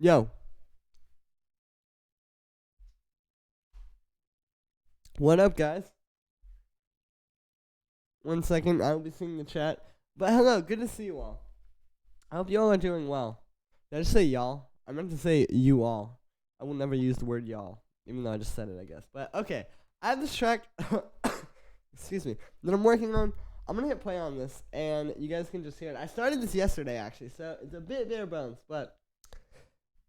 Yo. What up, guys? 1 second, I'll be seeing the chat. But hello, good to see you all. I hope you all are doing well. Did I just say y'all? I meant to say you all. I will never use the word y'all, even though I just said it, I guess. But okay, I have this track, excuse me, that I'm working on. I'm going to hit play on this, and you guys can just hear it. I started this yesterday, actually, so it's a bit bare bones, but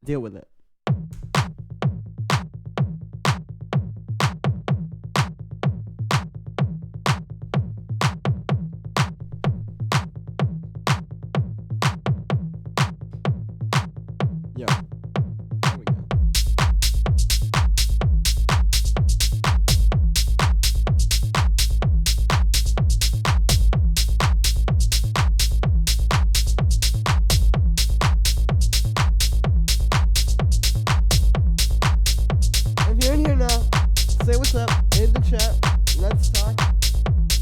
deal with it. Yo. There we go. If you're in here now, say what's up, hit the chat, let's talk.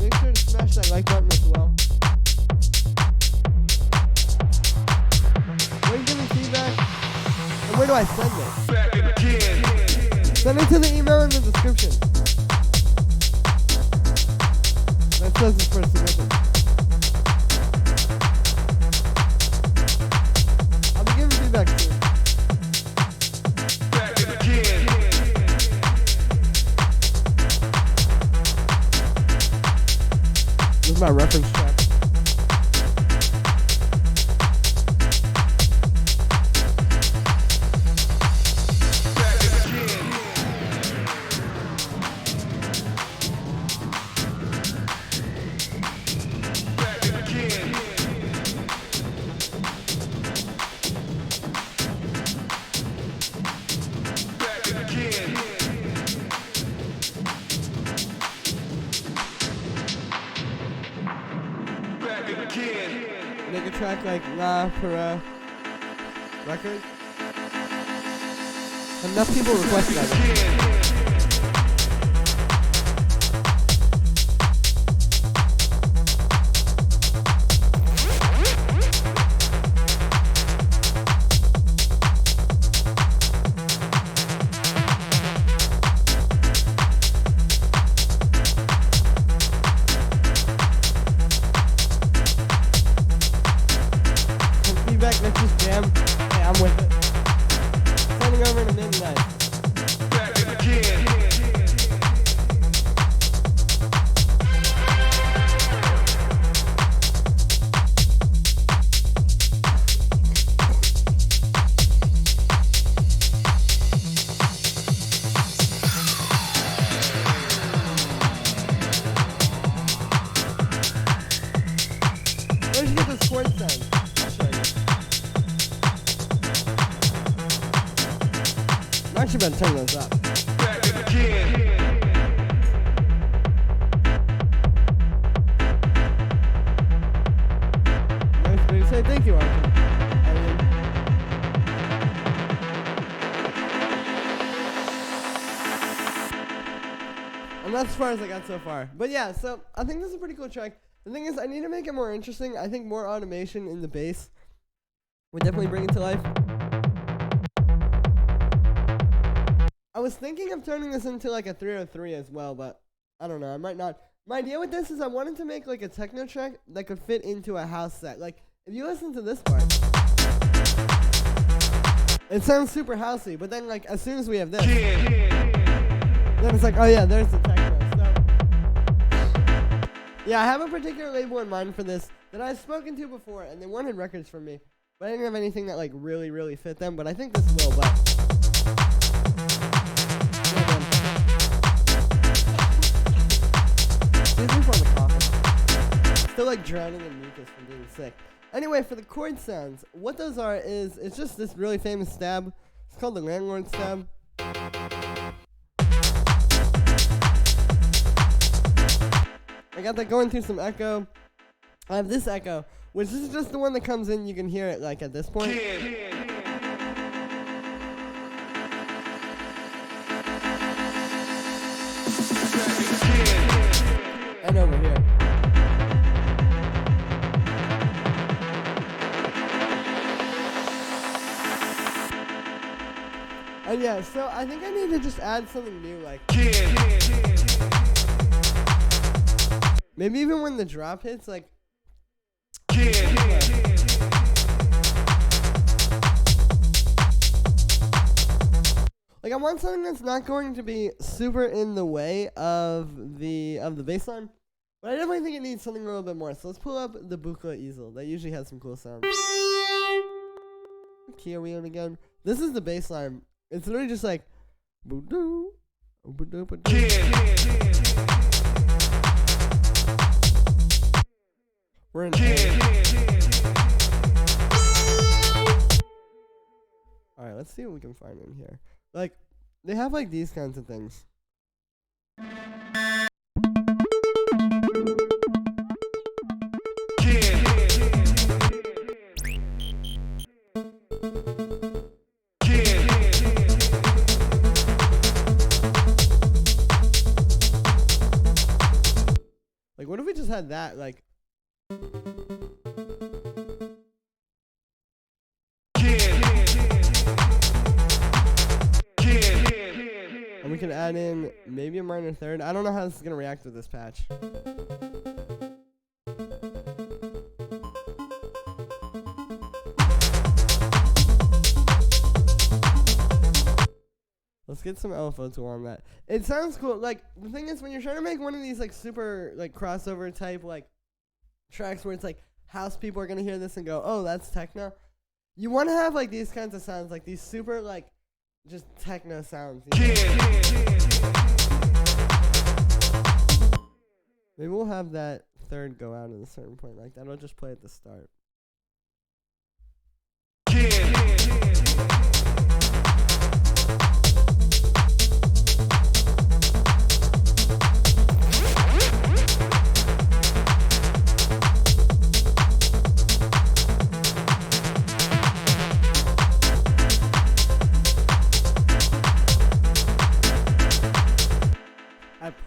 Make sure to smash that like button as well. Where are you giving feedback? And where do I send it? Send it to the email in the description. That says it's for submission. I'll be giving feedback soon. This is my reference track. Make a track like La Para record. Enough people requested that. Let's just jam. Hey, I'm with it. Sending over in a midnight. Back again. Where'd you get this chord sound? I actually better turn those up. Nice big say thank you, Arthur. And that's as far as I got so far. But yeah, so I think this is a pretty cool track. The thing is, I need to make it more interesting. I think more automation in the bass would definitely bring it to life. I was thinking of turning this into like a 303 as well, but I don't know, I might not. My idea with this is I wanted to make like a techno track that could fit into a house set. Like, if you listen to this part, it sounds super housey, but then like as soon as we have this, then it's like, oh yeah, there's the techno. So, yeah, I have a particular label in mind for this that I've spoken to before, and they wanted records from me, but I didn't have anything that like really fit them, but I think this will, but... Still like drowning in mucus from being sick. Anyway, for the chord sounds, what those are is, it's just this really famous stab. It's called the landlord stab. I got that going through some echo. I have this echo, which is just the one that comes in, you can hear it like at this point. And over here. And yeah, so I think I need to just add something new, like maybe even when the drop hits, like I want something that's not going to be super in the way of the bass line, but I definitely think it needs something a little bit more. So let's pull up the Buchla easel. That usually has some cool sounds. Key are we on again? This is the bass line. It's literally just like boo-doo, boo-doo, boo-doo. We're in A. Alright, let's see what we can find in here. Like, they have like these kinds of things. Like, what if we just had that, like... And we can add in maybe a minor third. I don't know how this is going to react with this patch. Let's get some LFO tool on that. It sounds cool. Like, the thing is, when you're trying to make one of these, like, super, like, crossover type, like, tracks where it's, like, house people are going to hear this and go, oh, that's techno. You want to have, like, these kinds of sounds, like, these super, like, just techno sounds. You know? Maybe we'll have that third go out at a certain point like that. I'll just play at the start.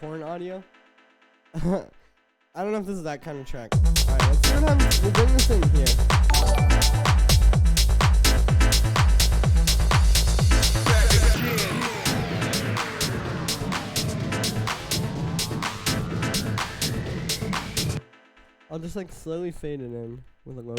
Porn audio. I don't know if this is that kind of track. Alright, let's see what happens. We'll bring this in here. I'll just like slowly fade it in with a low.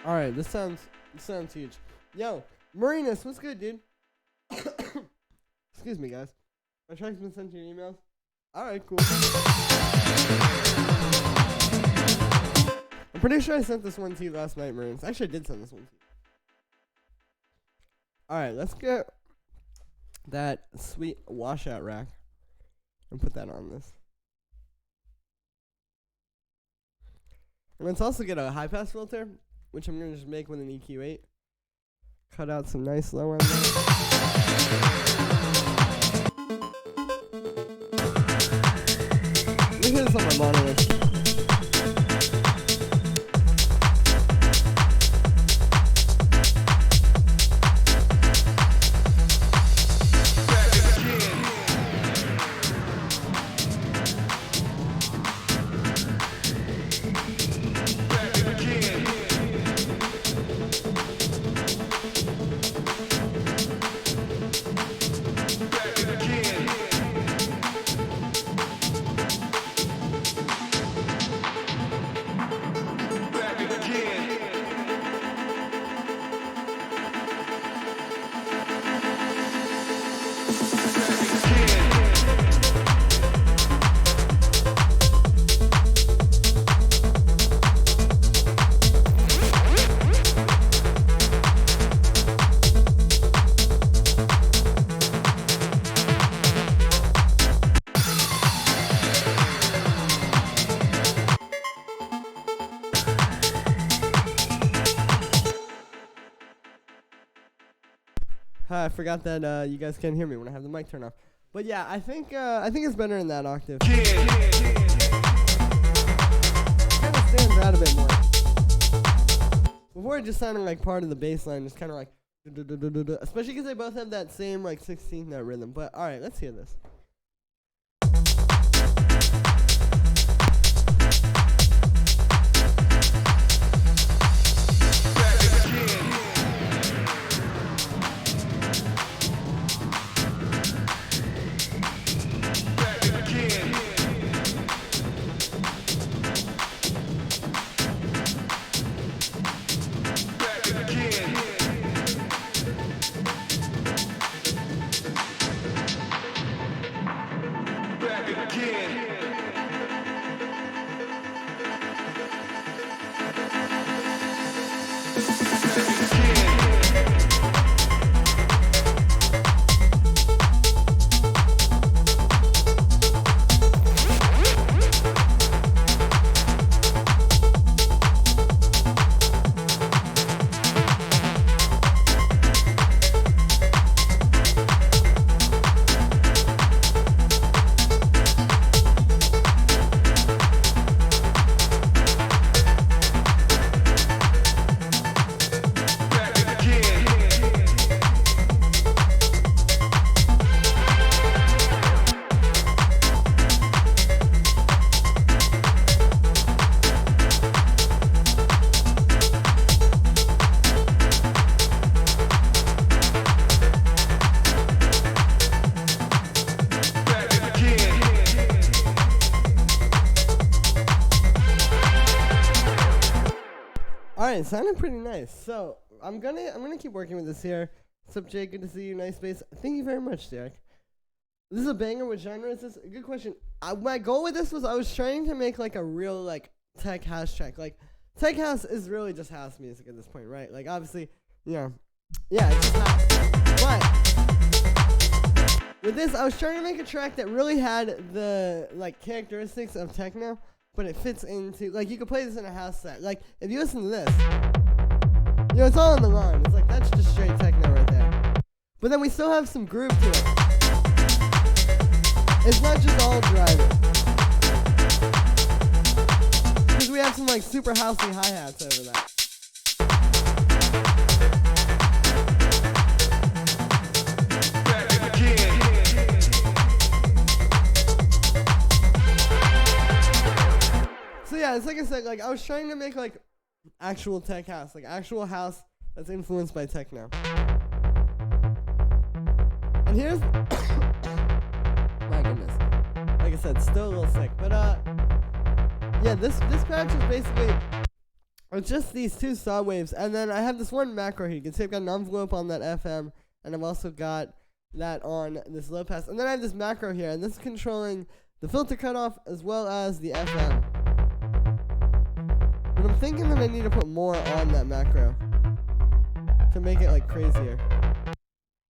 Alright, this sounds huge. Yo, Marinus, what's good, dude? Excuse me, guys. My track's been sent to your emails. Alright, cool. I'm pretty sure I sent this one to you last night, Marinus. Actually, I did send this one to you. Alright, let's get that sweet washout rack and put that on this. And let's also get a high pass filter, which I'm going to just make with an EQ8. Cut out some nice low end there. Let me hear this on my monitor. I forgot that you guys can't hear me when I have the mic turned off. But yeah, I think it's better in that octave. Kind of stands out a bit more. Before it just sounded like part of the bass line, just kind of like, especially because they both have that same like 16th note rhythm. But all right, let's hear this. Alright, sounded pretty nice. So I'm gonna keep working with this here. What's up, Jake? Good to see you. Nice bass. Thank you very much, Derek. This is a banger. What genre is this? Good question. My goal with this was I was trying to make like a real like tech house track. Like tech house is really just house music at this point, right? Like obviously, yeah, it's just house. But with this, I was trying to make a track that really had the like characteristics of techno. But it fits into, like, you could play this in a house set. Like, if you listen to this, you know, it's all on the line. It's like, that's just straight techno right there. But then we still have some groove to it. It's not just all driving. Because we have some, like, super housey hi-hats over that. So yeah, it's like I said, like I was trying to make like actual tech house, like actual house that's influenced by techno. And here's my goodness. Like I said, still a little sick. But yeah, this patch is basically just these two saw waves, and then I have this one macro here. You can see I've got an envelope on that FM, and I've also got that on this low pass. And then I have this macro here, and this is controlling the filter cutoff as well as the FM. But I'm thinking that I need to put more on that macro to make it like crazier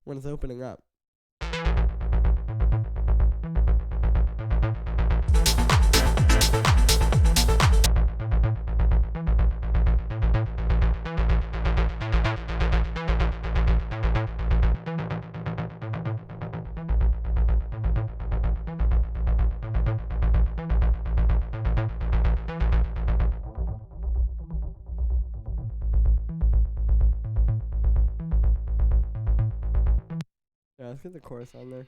when it's opening up. Yeah, let's get the chorus on there.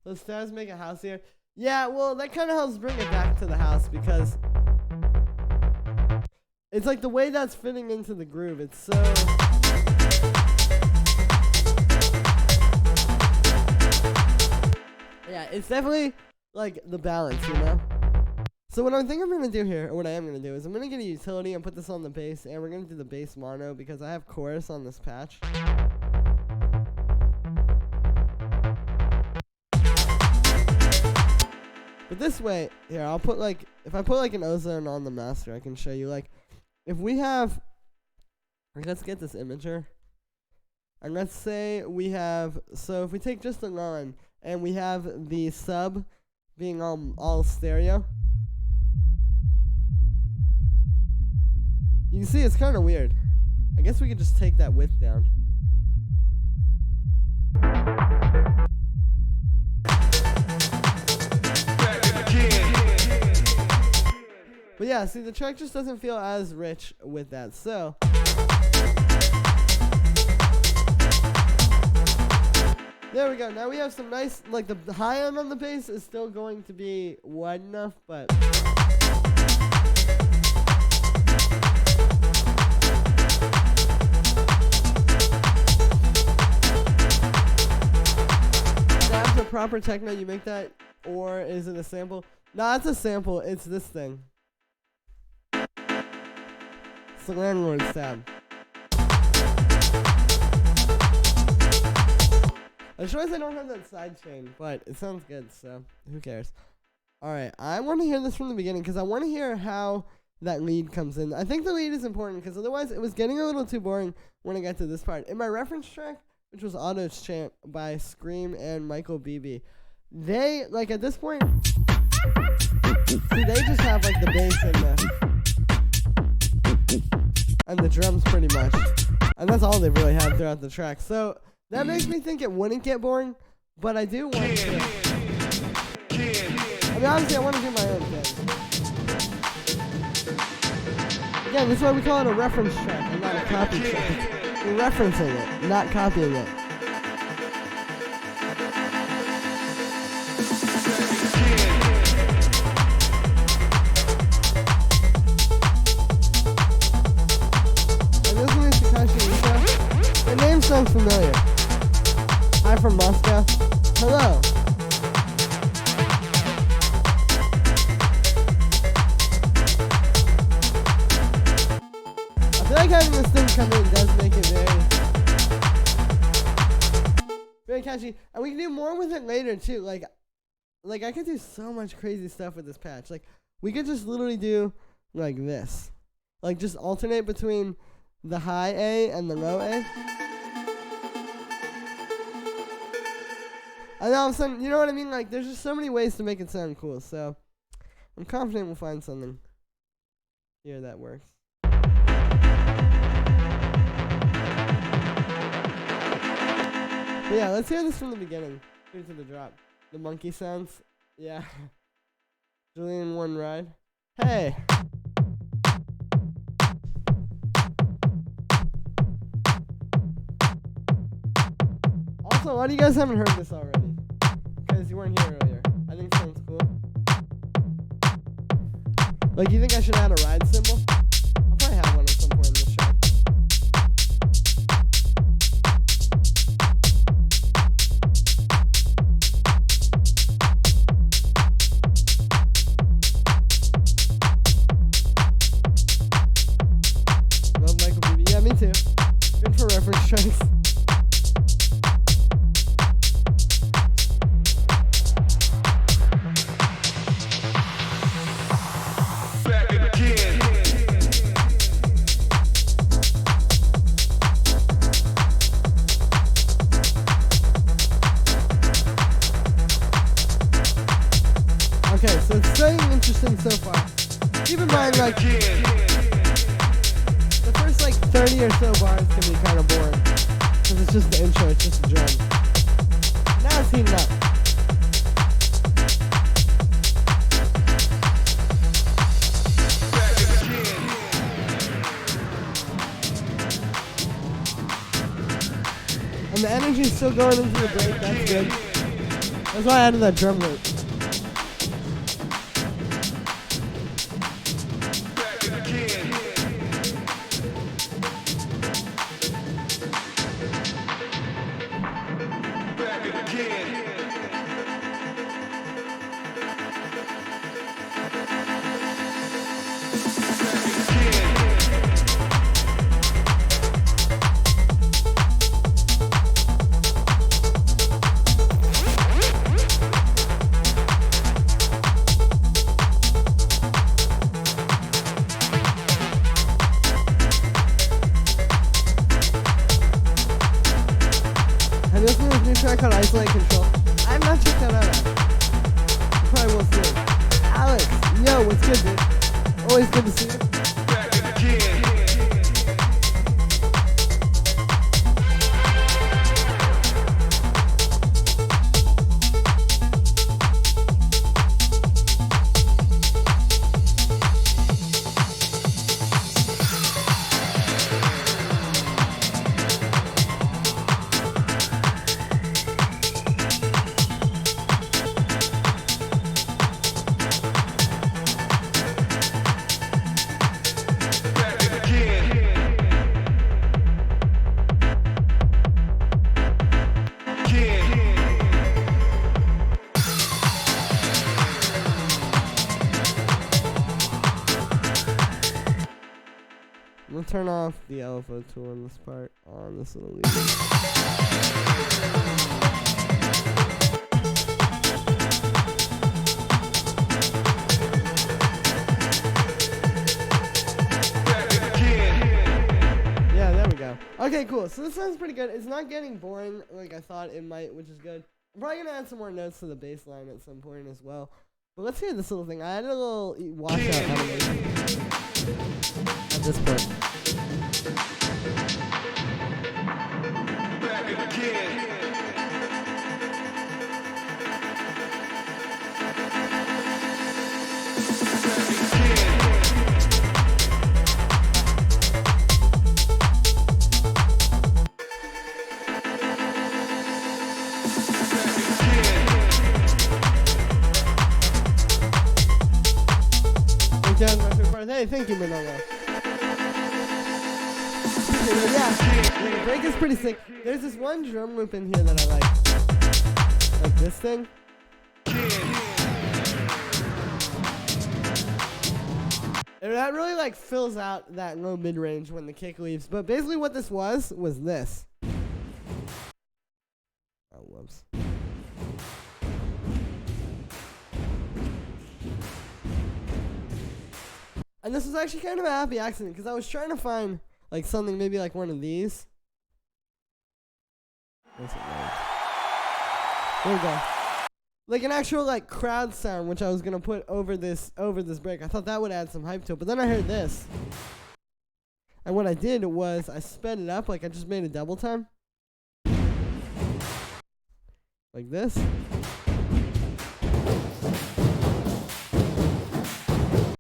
Let's stars make a house here. Yeah, well, that kind of helps bring it back to the house because it's like the way that's fitting into the groove. It's so... Yeah, it's definitely like the balance, you know? So what I think I'm going to do here, or what I am going to do, is I'm going to get a utility and put this on the bass, and we're going to do the bass mono because I have chorus on this patch. But this way, here, I'll put like, if I put like an ozone on the master, I can show you, like, if we have, like, let's get this imager, and let's say we have, so if we take just the line, and we have the sub being all stereo, You can see it's kind of weird. I guess we could just take that width down. But yeah, see, the track just doesn't feel as rich with that, so. There we go. Now we have some nice, like the high end on the bass is still going to be wide enough, but. That's a proper techno, you make that, or is it a sample? No, it's a sample, it's this thing. It's the landlord's tab. I'm sure I don't have that side chain, but it sounds good, so who cares? Alright, I want to hear this from the beginning because I want to hear how that lead comes in. I think the lead is important because otherwise it was getting a little too boring when I got to this part. In my reference track, which was Auto's Chant by Scream and Michael Beebe, they, like at this point, see, they just have like the bass and the drums pretty much. And that's all they've really had throughout the track. So that makes me think it wouldn't get boring, but I do want to. I mean, obviously I want to do my own thing. Again, this is why we call it a reference track and not a copy track. We're referencing it, not copying it. The name sounds familiar. Hi from Moscow. Hello. I feel like having this thing come in does make it very catchy. And we can do more with it later too. Like I could do so much crazy stuff with this patch. Like we could just literally do like this. Like just alternate between the high A and the low A. And all of a sudden, you know what I mean? Like, there's just so many ways to make it sound cool. So, I'm confident we'll find something here that works. But yeah, let's hear this from the beginning. Here's to the drop. The monkey sounds. Yeah. Julian one ride. Hey. Also, why do you guys haven't heard this already? Because you weren't here earlier. I think it sounds cool. Like, you think I should add a ride symbol? I'll probably have one at some point in this track. Love Michael Beebe. Yeah, me too. Good for reference tracks. Okay, so it's staying interesting so far. Keep in mind, like, the first, like, 30 or so bars can be kind of boring. Because it's just the intro, it's just the drum. Now it's heating up. And the energy's still going into the break, that's good. That's why I added that drum loop. Called Isolate Control. I have not checked that out. You probably will soon. Alex, yo, what's good, dude? Always good to see you. gonna turn off the LFO tool on this part on this little lead. Yeah, there we go. Okay, cool. So this sounds pretty good. It's not getting boring like I thought it might, which is good. I'm probably gonna add some more notes to the bass line at some point as well. But let's hear this little thing. I added a little washout animation at this point. Hey, thank you, Manolo. Yeah, the break is pretty sick. There's this one drum loop in here that I like this thing. And that really like fills out that low mid range when the kick leaves. But basically, what this was this. Oh, whoops. And this was actually kind of a happy accident because I was trying to find like something maybe like one of these. There we go. Like an actual like crowd sound, which I was gonna put over this break. I thought that would add some hype to it, but then I heard this. And what I did was I sped it up, like I just made a double time. Like this.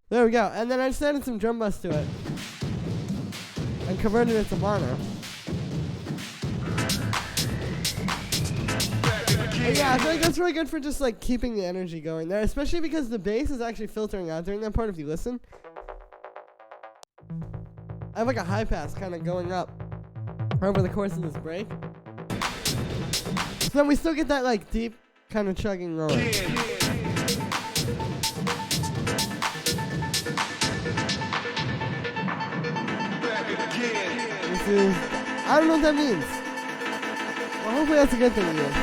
There we go. And then I just added some drum bus to it. And converted it to mono. And yeah, I feel like that's really good for just like keeping the energy going there. Especially because the bass is actually filtering out during that part if you listen. I have like a high pass kind of going up over the course of this break. So then we still get that like deep kind of chugging rolling. I don't know what that means. Well, hopefully that's a good thing, Ian.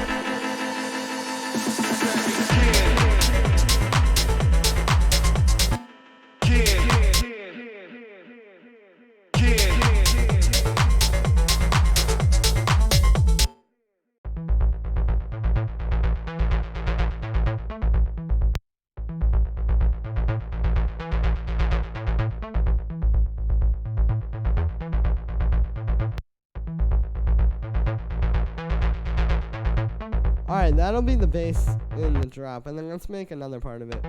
Alright, that'll be the bass in the drop, and then let's make another part of it.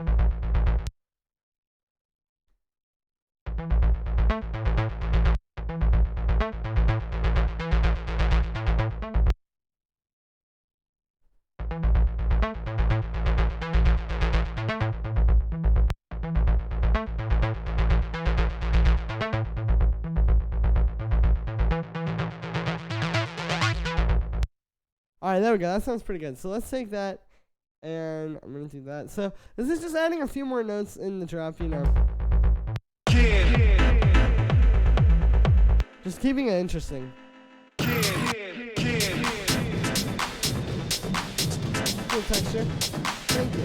Alright, there we go. That sounds pretty good. So let's take that, and I'm going to do that. So this is just adding a few more notes in the drop, you know. Just keeping it interesting. Cool texture. Thank you.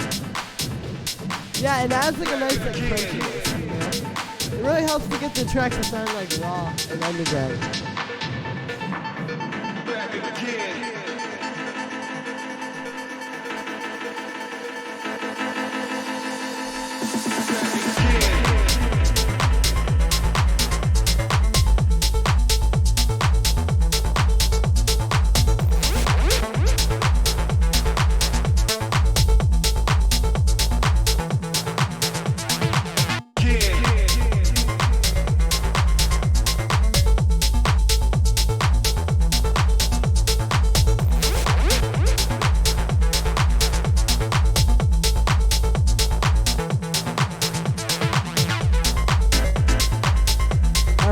Yeah, it adds like a nice like crunchiness, you know. It really helps to get the track to sound like raw and underground.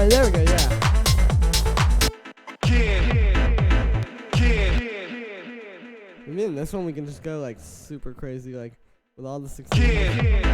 There we go, yeah. Maybe in this one we can just go like super crazy, like with all the 16.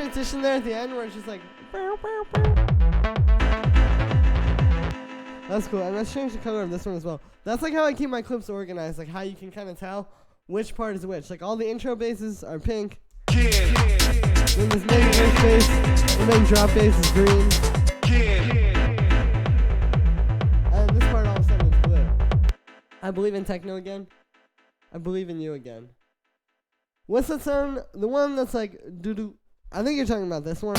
transition there at the end where it's just like. That's cool. And let's change the color of this one as well. That's like how I keep my clips organized. Like how you can kind of tell which part is which. Like all the intro basses are pink. Then this main verse bass, and then drop bass is green. And this part all of a sudden is blue. I believe in techno again. I believe in you again. What's that sound? The one that's like doo-doo. I think you're talking about this one.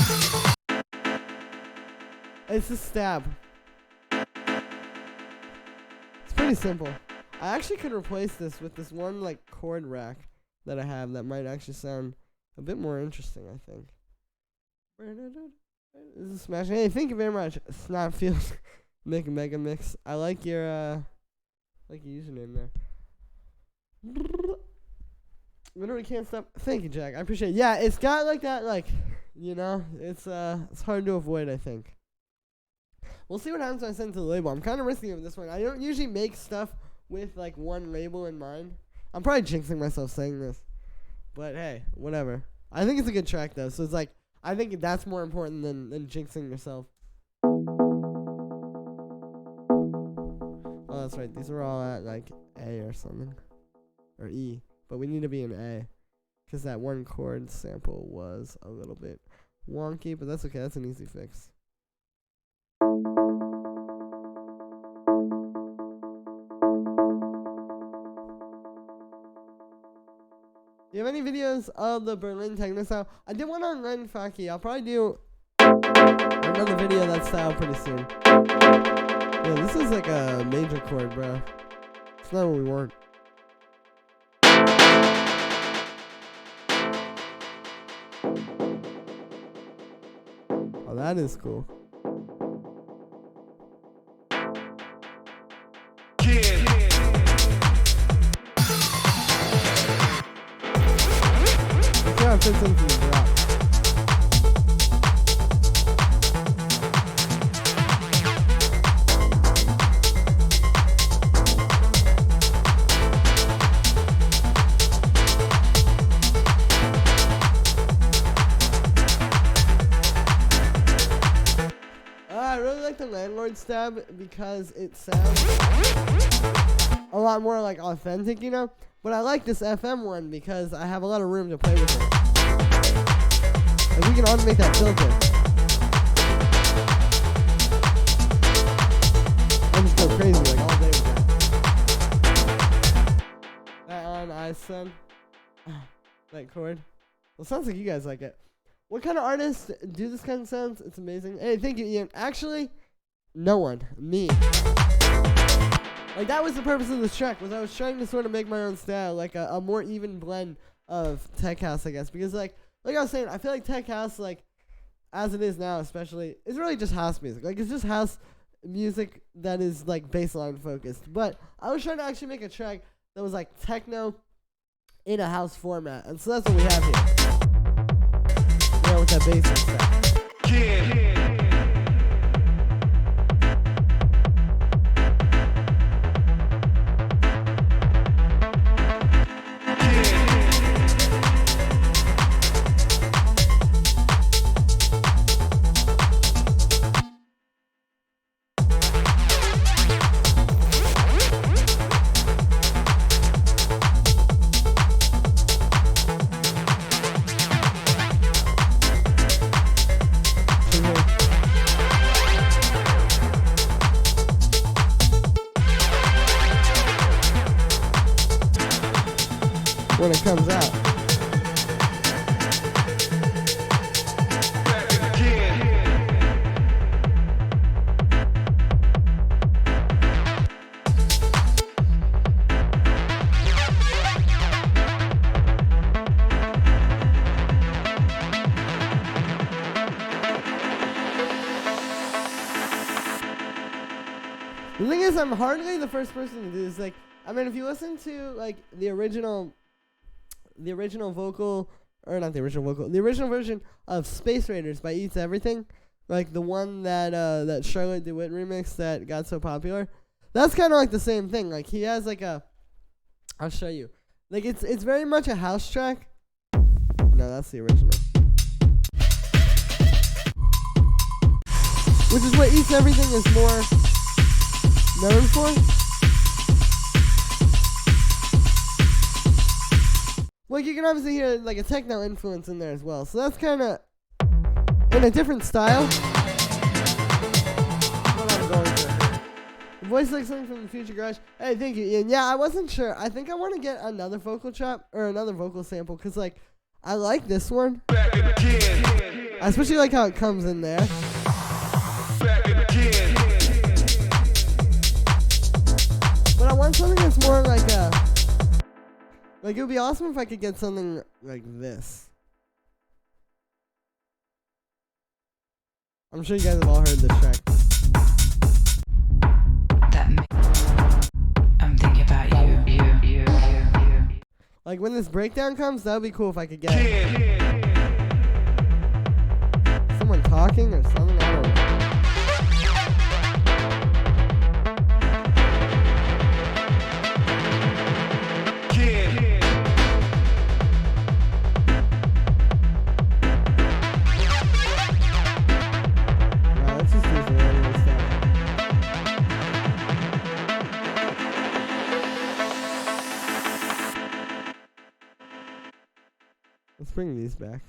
It's a stab. It's pretty simple. I actually could replace this with this one like chord rack that I have that might actually sound a bit more interesting, I think. This is smashing. Hey, thank you very much, Snapfield. Make a mega mix. I like your username there. Literally can't stop. Thank you, Jack. I appreciate it. Yeah, it's got like that, like, you know, it's hard to avoid, I think. We'll see what happens when I send it to the label. I'm kind of risky with this one. I don't usually make stuff with like one label in mind. I'm probably jinxing myself saying this, but hey, whatever. I think it's a good track though, so it's like I think that's more important than jinxing yourself. Oh, that's right. These are all at like A or something, or E, but we need to be in A, because that one chord sample was a little bit wonky, but that's okay. That's an easy fix. Do you have any videos of the Berlin techno style? I did one on Len Faki. I'll probably do another video of that style pretty soon. Yeah, this is like a major chord, bro. It's not what we want. Oh, that is cool. Fits into the drop. I really like the Landlord stab because it sounds a lot more like authentic, you know? But I like this FM one because I have a lot of room to play with it. And we can automate that filter. I just go crazy like all day with that. That on I said. That chord. Well, it sounds like you guys like it. What kind of artists do this kind of sounds? It's amazing. Hey, thank you, Ian. Actually, no one. Me. Like, that was the purpose of this track, was I was trying to sort of make my own style, like a more even blend of tech house, I guess. Because, like I was saying, I feel like tech house, like, as it is now especially, is really just house music. Like, it's just house music that is, like, bassline focused. But I was trying to actually make a track that was, like, techno in a house format. And so that's what we have here. You know, with that bass and stuff. Yeah. When it comes out. The thing is, I'm hardly the first person to do this. Like, I mean, if you listen to like the original vocal, or not the original vocal, the original version of Space Raiders by Eats Everything, like the one that Charlotte DeWitt remix that got so popular, that's kind of like the same thing. Like he has like I'll show you. Like it's very much a house track. No, that's the original. which is what Eats Everything is more known for. Like, you can obviously hear like a techno influence in there as well, so that's kind of in a different style. What I'm going for. The voice like something from the Future Garage. Hey, thank you, Ian. Yeah, I wasn't sure. I think I want to get another vocal chop or another vocal sample because like I like this one. I especially like how it comes in there. But I want something that's more like a. Like, it would be awesome if I could get something like this. I'm sure you guys have all heard this track. I'm thinking about you. Like, when this breakdown comes, that would be cool if I could get someone talking or something. I don't know. Let's bring these back.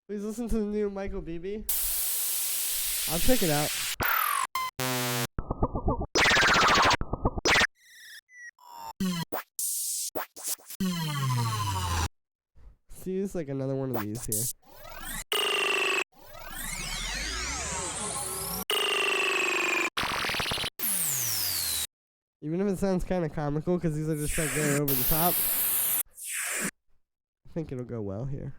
Please listen to the new Michael Bibi. I'll check it out. Let's use like another one of these here. Even if it sounds kind of comical, because these are just like very over the top, I think it'll go well here.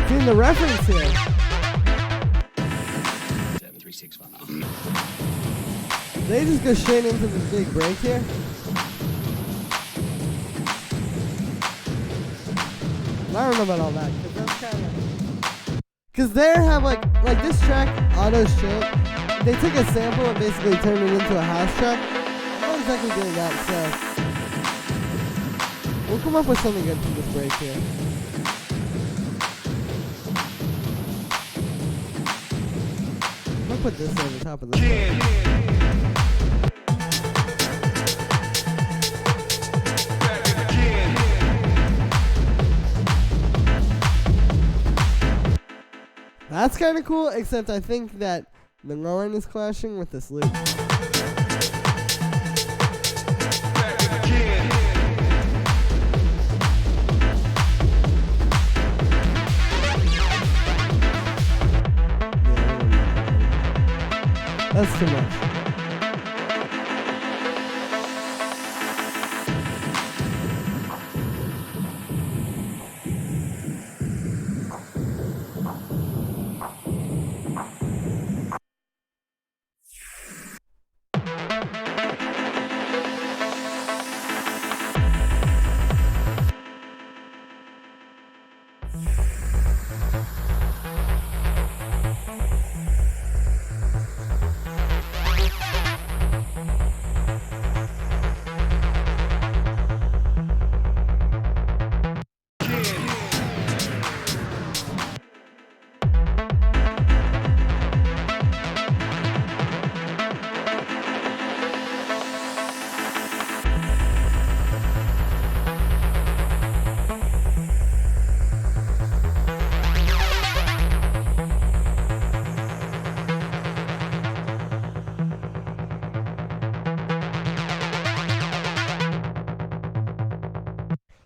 Seeing the reference here. 736. They just go straight into this big break here. I don't know about all that, because that's kind of... Because they have like this track, Auto's Chant, they took a sample and basically turned it into a house track. I'm not exactly doing that, so... We'll come up with something good from this break here. I'll put this over the top of this one. That's kind of cool, except I think that the low end is clashing with this loop. That's too much.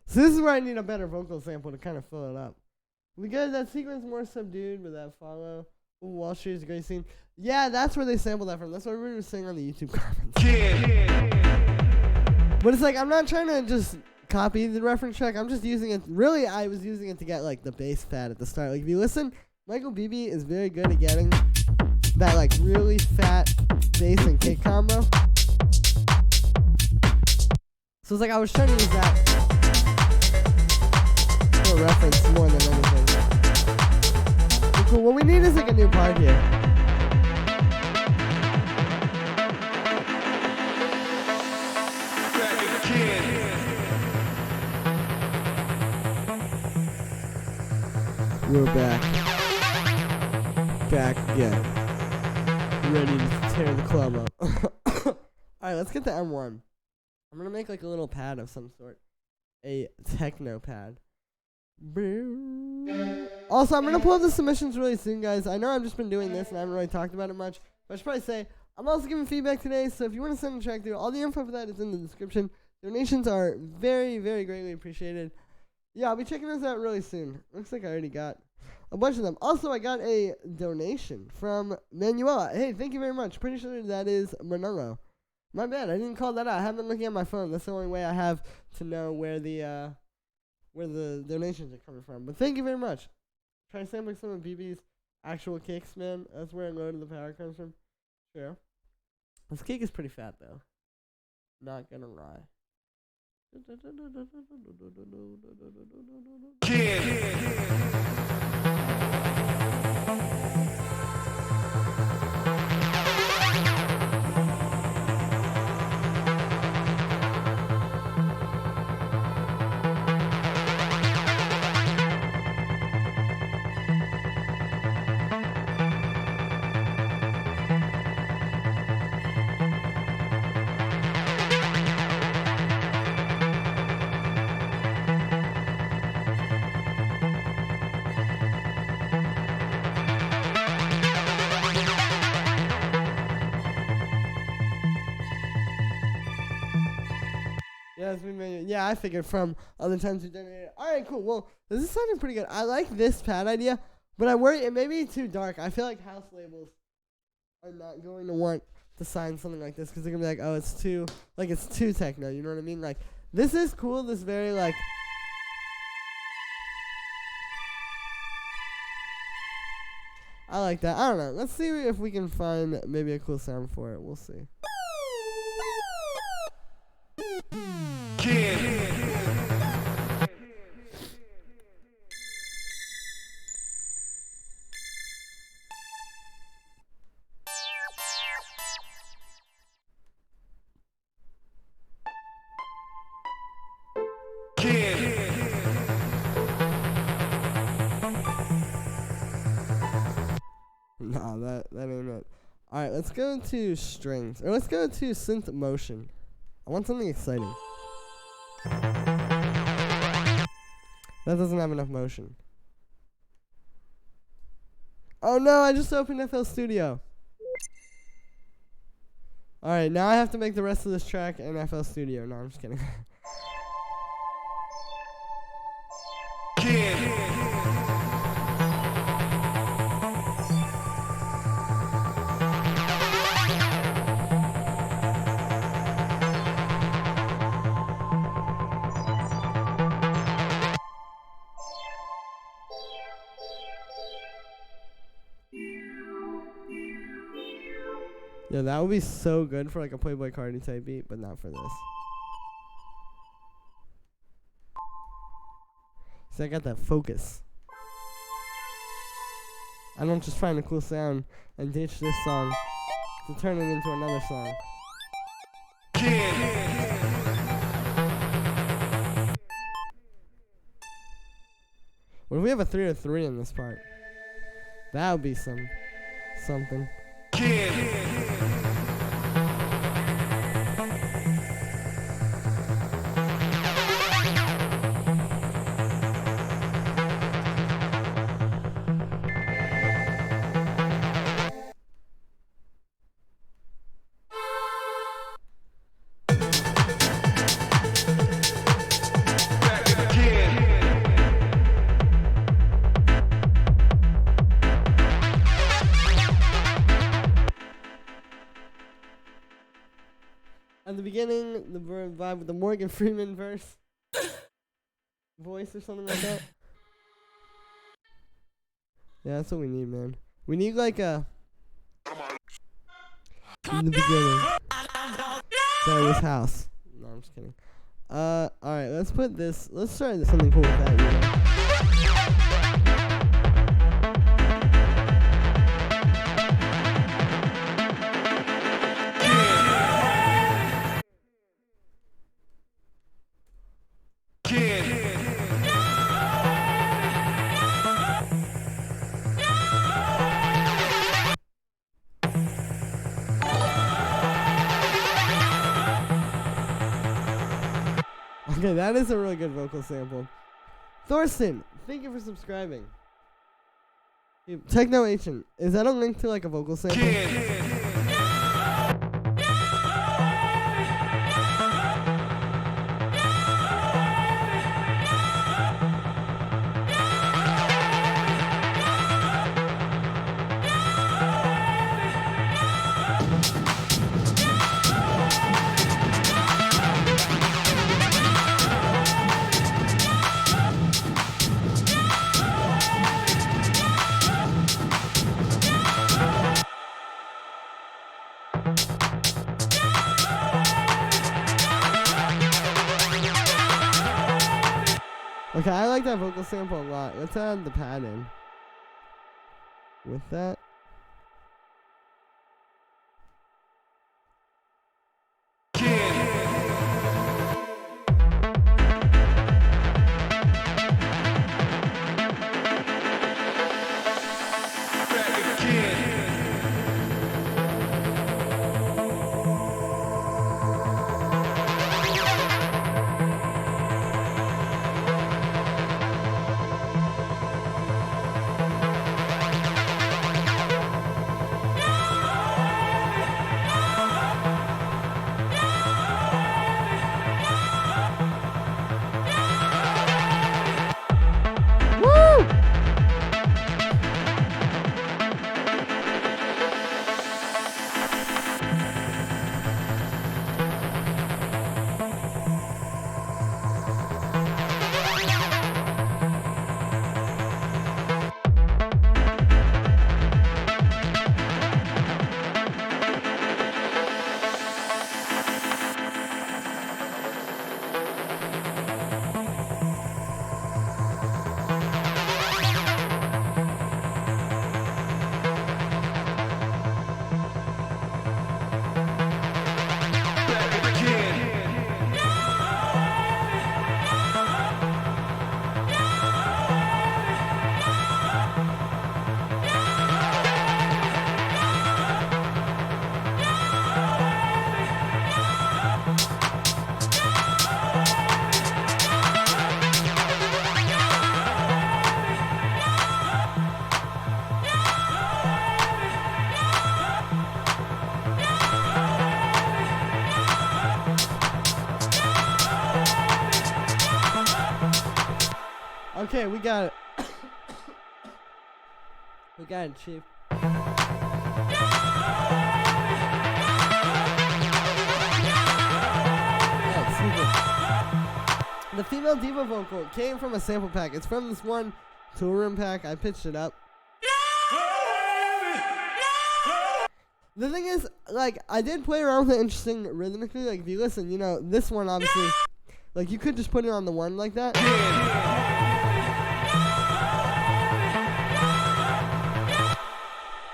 So this is where I need a better vocal sample to kind of fill it up. We got that sequence more subdued with that follow. Ooh, Wall Street is a great scene. Yeah, that's where they sampled that from. That's what everyone was saying on the YouTube comments. But it's like, I'm not trying to just copy the reference track. I'm just using it. Really, I was using it to get, like, the bass pad at the start. Like, if you listen, Michael Beebe is very good at getting that, like, really fat bass and kick combo. So it's like I was trying to use that for reference more than anything. But cool. What we need is, like, a new part here. We're back. Back again. Ready to tear the club up. Alright, let's get the M1. I'm gonna make like a little pad of some sort. A techno pad. Also, I'm gonna pull up the submissions really soon, guys. I know I've just been doing this and I haven't really talked about it much. But I should probably say, I'm also giving feedback today, so if you want to send a track through, all the info for that is in the description. Donations are very, very greatly appreciated. Yeah, I'll be checking those out really soon. Looks like I already got a bunch of them. Also, I got a donation from Manuela. Hey, thank you very much. Pretty sure that is Manolo. My bad, I didn't call that out. I haven't been looking at my phone. That's the only way I have to know where the donations are coming from. But thank you very much. Try to sample some of BB's actual kicks, man. That's where a load of the power comes from. Sure. This cake is pretty fat, though. Not gonna lie. Yeah, I figured from other times we've done it. Alright, cool. Well, this is sounding pretty good. I like this pad idea, but I worry it may be too dark. I feel like house labels are not going to want to sign something like this because they're going to be like, oh, it's too techno. You know what I mean? Like, this is cool. This very, like... I like that. I don't know. Let's see if we can find maybe a cool sound for it. We'll see. Nah, that ain't it. Alright, let's go to strings. Or let's go to synth motion. I want something exciting. That doesn't have enough motion. Oh no, I just opened FL Studio. Alright, now I have to make the rest of this track in FL Studio. No, I'm just kidding. Yeah, that would be so good for like a Playboy Cardi type beat, but not for this. See, I got that focus. I don't just find a cool sound and ditch this song to turn it into another song. What if we have a 303 in this part? That would be something. the vibe with the Morgan Freeman voice or something like that. Yeah, that's what we need, man. We need like a in the beginning. That was house. No, I'm just kidding. Alright, let's put this. Let's try something cool with that. You know? Okay, that is a really good vocal sample. Thorsten, thank you for subscribing. Techno Ancient, is that a link to like a vocal sample? Okay, I like that vocal sample a lot. Let's add the pad in with that. Okay, we got it. We got it, Chief. The female diva vocal came from a sample pack. It's from this one tool room pack. I pitched it up. The thing is, like, I did play around with it interesting rhythmically. Like, if you listen, you know, this one obviously, like, you could just put it on the one like that.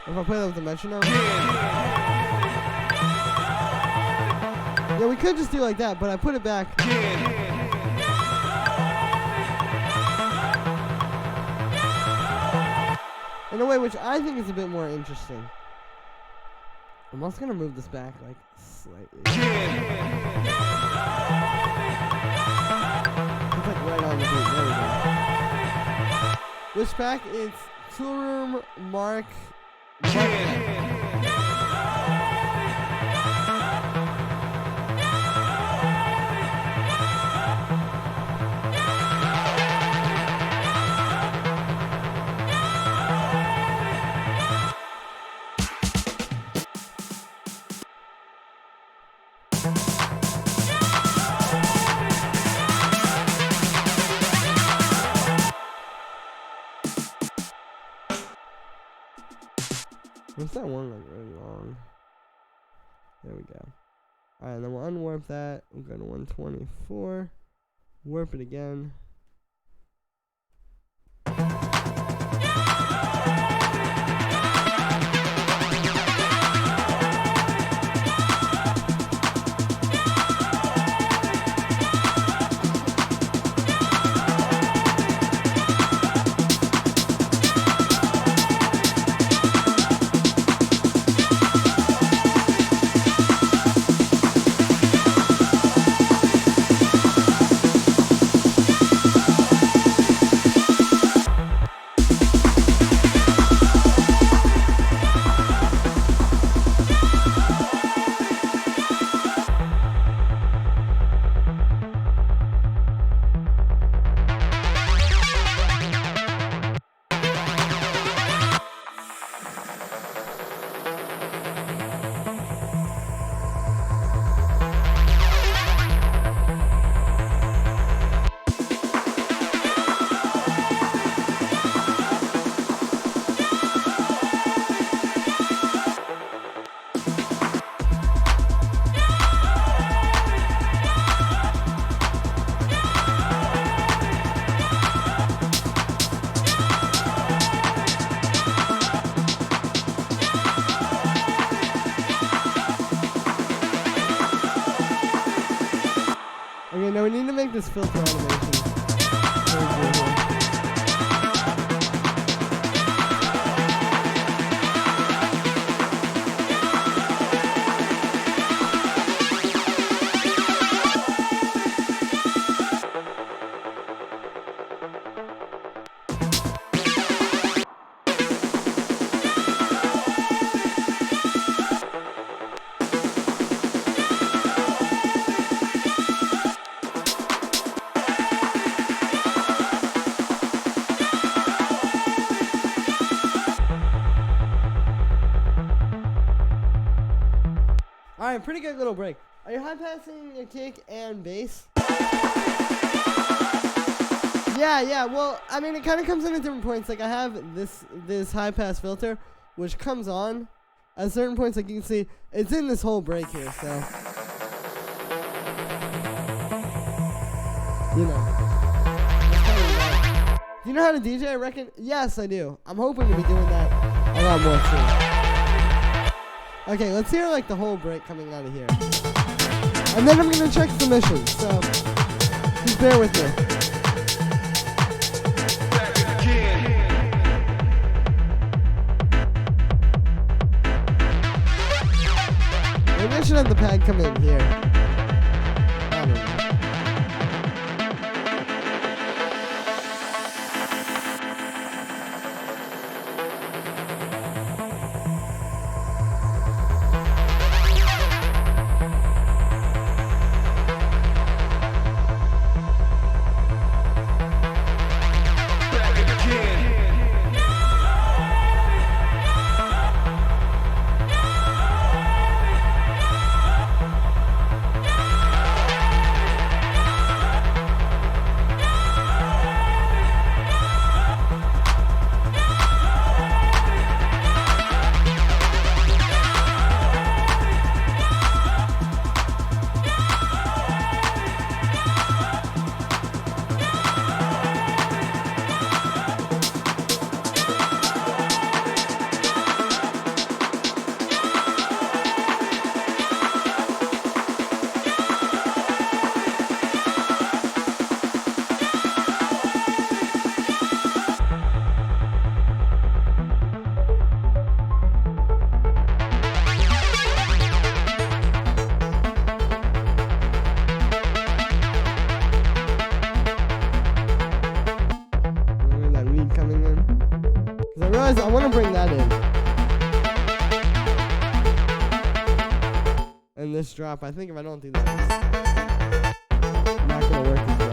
If I play that with the metronome. Yeah, we could just do like that, but I put it back. In a way which I think is a bit more interesting. I'm also gonna move this back like slightly. It's like right on the beat. There we go. Which pack? It's Toolroom Mark. What's that one like really long? There we go. Alright, then we'll unwarp that. We'll go to 124. Warp it again. Okay, now we need to make this filter animation. Alright, pretty good little break. Are you high passing your kick and bass? Yeah, well, I mean, it kind of comes in at different points. Like, I have this high pass filter, which comes on at certain points. Like, you can see, it's in this whole break here, so. You know. Do you know how to DJ, I reckon? Yes, I do. I'm hoping to be doing that a lot more soon. Okay, let's hear like the whole break coming out of here. And then I'm gonna check submissions, so just bear with me. Maybe I should have the pad come in here. I don't know. I want to bring that in. And this drop, I think if I don't do that, it's not going to work as well.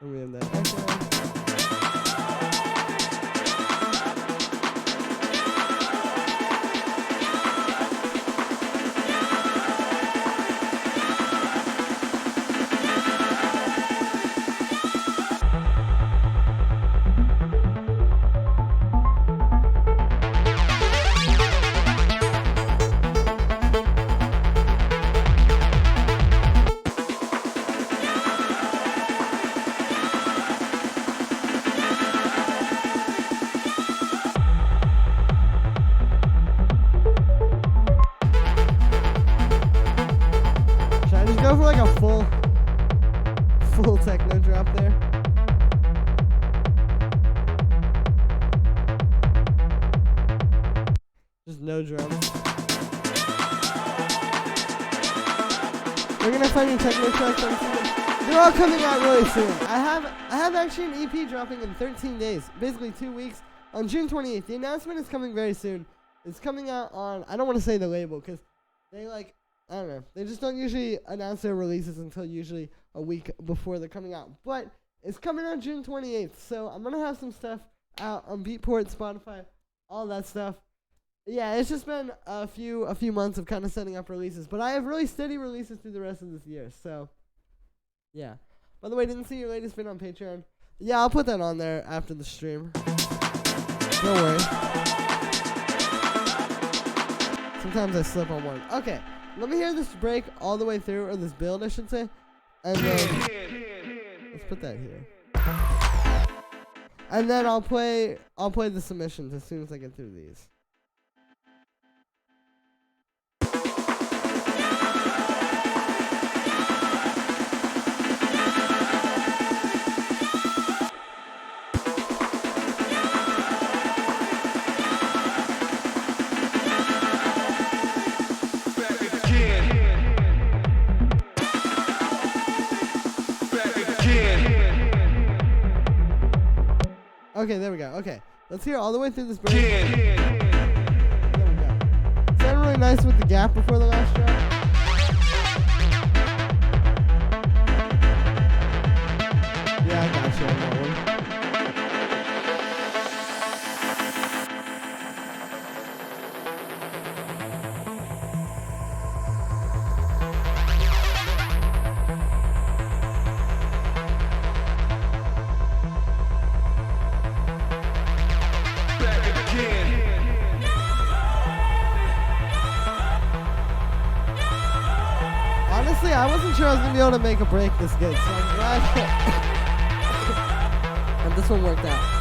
And we have that echo. Go for like a full techno drop there. Just no drums. We're gonna find new techno tracks on season. They're all coming out really soon. I have actually an EP dropping in 13 days, basically 2 weeks, on June 28th. The announcement is coming very soon. It's coming out on, I don't want to say the label because they like, I don't know. They just don't usually announce their releases until usually a week before they're coming out. But it's coming out June 28th, so I'm gonna have some stuff out on Beatport, Spotify, all that stuff. Yeah, it's just been a few months of kind of setting up releases, but I have really steady releases through the rest of this year. So, yeah. By the way, didn't see your latest bit on Patreon? Yeah, I'll put that on there after the stream. Don't worry. Sometimes I slip on one. Okay. Let me hear this break all the way through, or this build, I should say. And then let's put that here. And then I'll play the submissions as soon as I get through these. Okay, there we go. Okay, let's hear all the way through this break. There we go. Sounded really nice with the gap before the last drop. Yeah, I got you on that one. Honestly, I wasn't sure I was going to be able to make a break this good, so I'm glad that this one worked out.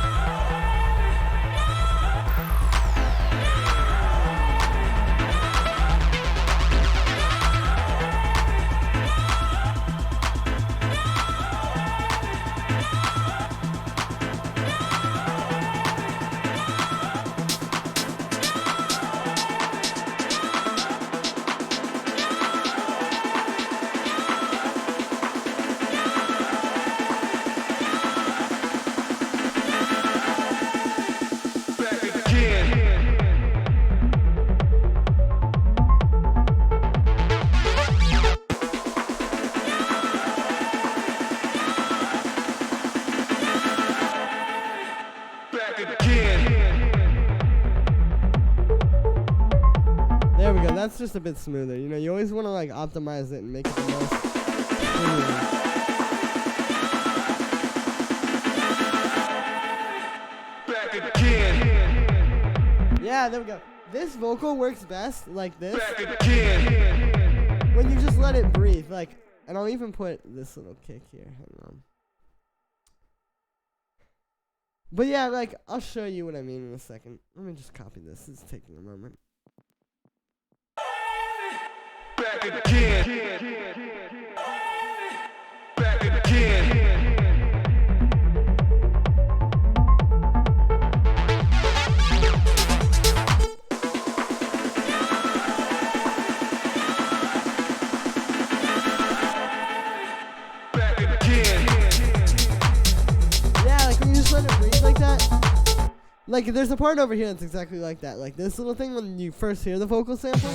There we go. That's just a bit smoother. You know, you always want to like optimize it and make it the most smooth. Yeah, there we go. This vocal works best like this when you just let it breathe. Like, and I'll even put this little kick here. Hang on. But yeah, like, I'll show you what I mean in a second. Let me just copy this. It's taking a moment. Back again. Back again. Yeah, like when you just let it breathe like that. Like, there's a part over here that's exactly like that. Like this little thing when you first hear the vocal sample.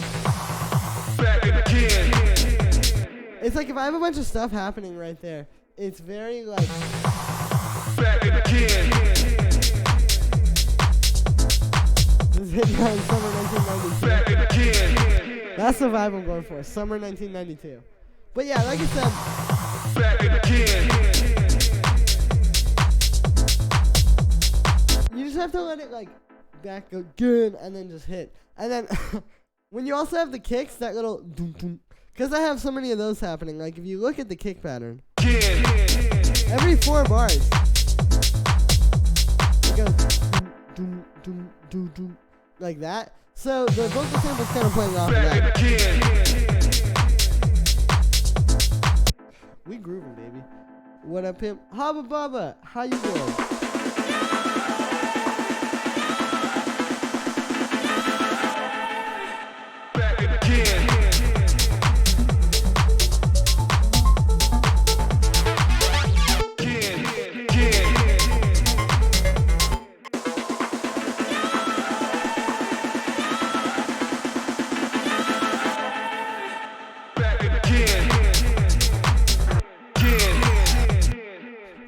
It's like if I have a bunch of stuff happening right there, It's very like. Back again. This hit me in summer 1992. Back again. That's the vibe I'm going for. Summer 1992. But yeah, like I said. Back again. You just have to let it like back again and then just hit. And then when you also have the kicks, that little doom doom. Because I have so many of those happening. Like if you look at the kick pattern, every 4 bars, it goes doom doom doom doom like that. So the vocal sample's kind of playing off of that. We grooving, baby. What up, pimp? Hubba Bubba, how you doing?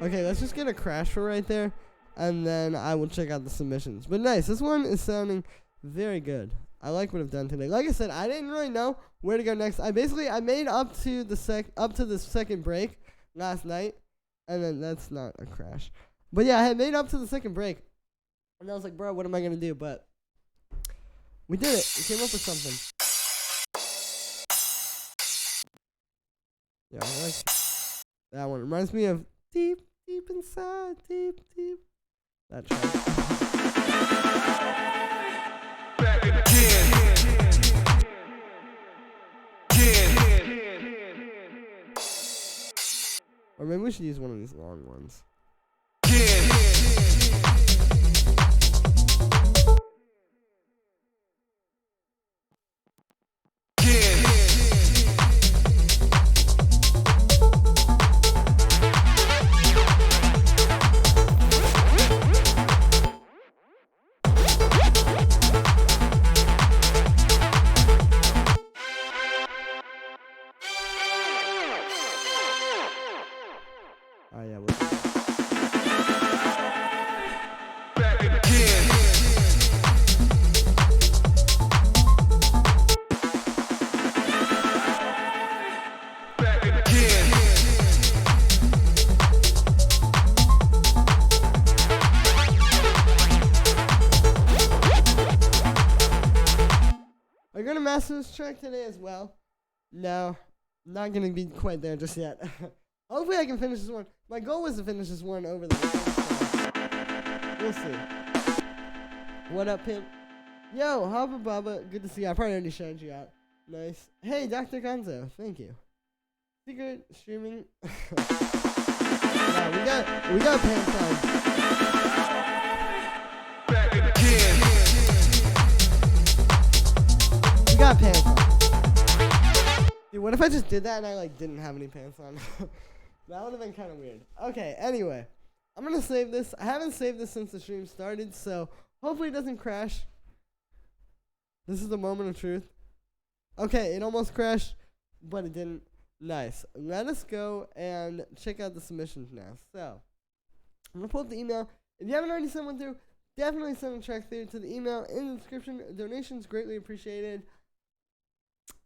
Okay, let's just get a crash for right there, and then I will check out the submissions. But nice, this one is sounding very good. I like what I've done today. Like I said, I didn't really know where to go next. I made up to the second break last night, and then that's not a crash. But yeah, I had made up to the second break, and I was like, bro, what am I gonna do? But we did it. We came up with something. Yeah, I like that one. It reminds me of deep inside, deep. That track. Back again. Or maybe we should use one of these long ones. Oh yeah, are you gonna master this track today as well? No, not gonna be quite there just yet. Hopefully I can finish this one. My goal was to finish this one over the weekend. We'll see. What up, pimp? Yo, Hubba Bubba, good to see you. I probably already shouted you out. Nice. Hey, Dr. Gonzo, thank you. Secret streaming. Nah, we got pants on. We got pants on. Dude, what if I just did that and I like didn't have any pants on? That would have been kind of weird. Okay, anyway. I'm going to save this. I haven't saved this since the stream started, so hopefully it doesn't crash. This is the moment of truth. Okay, it almost crashed, but it didn't. Nice. Let us go and check out the submissions now. So, I'm going to pull up the email. If you haven't already sent one through, definitely send a track through to the email in the description. Donations greatly appreciated.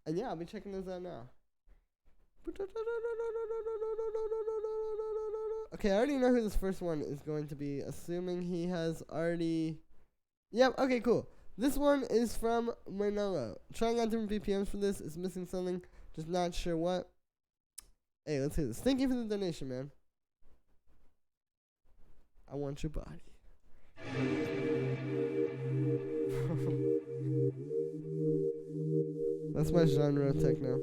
And yeah, I'll be checking those out now. Okay, I already know who this first one is going to be, assuming he has already... Yep, okay, cool. This one is from Manolo. Trying out different BPMs for this. It's missing something. Just not sure what. Hey, let's hear this. Thank you for the donation, man. I want your body. That's my genre of techno.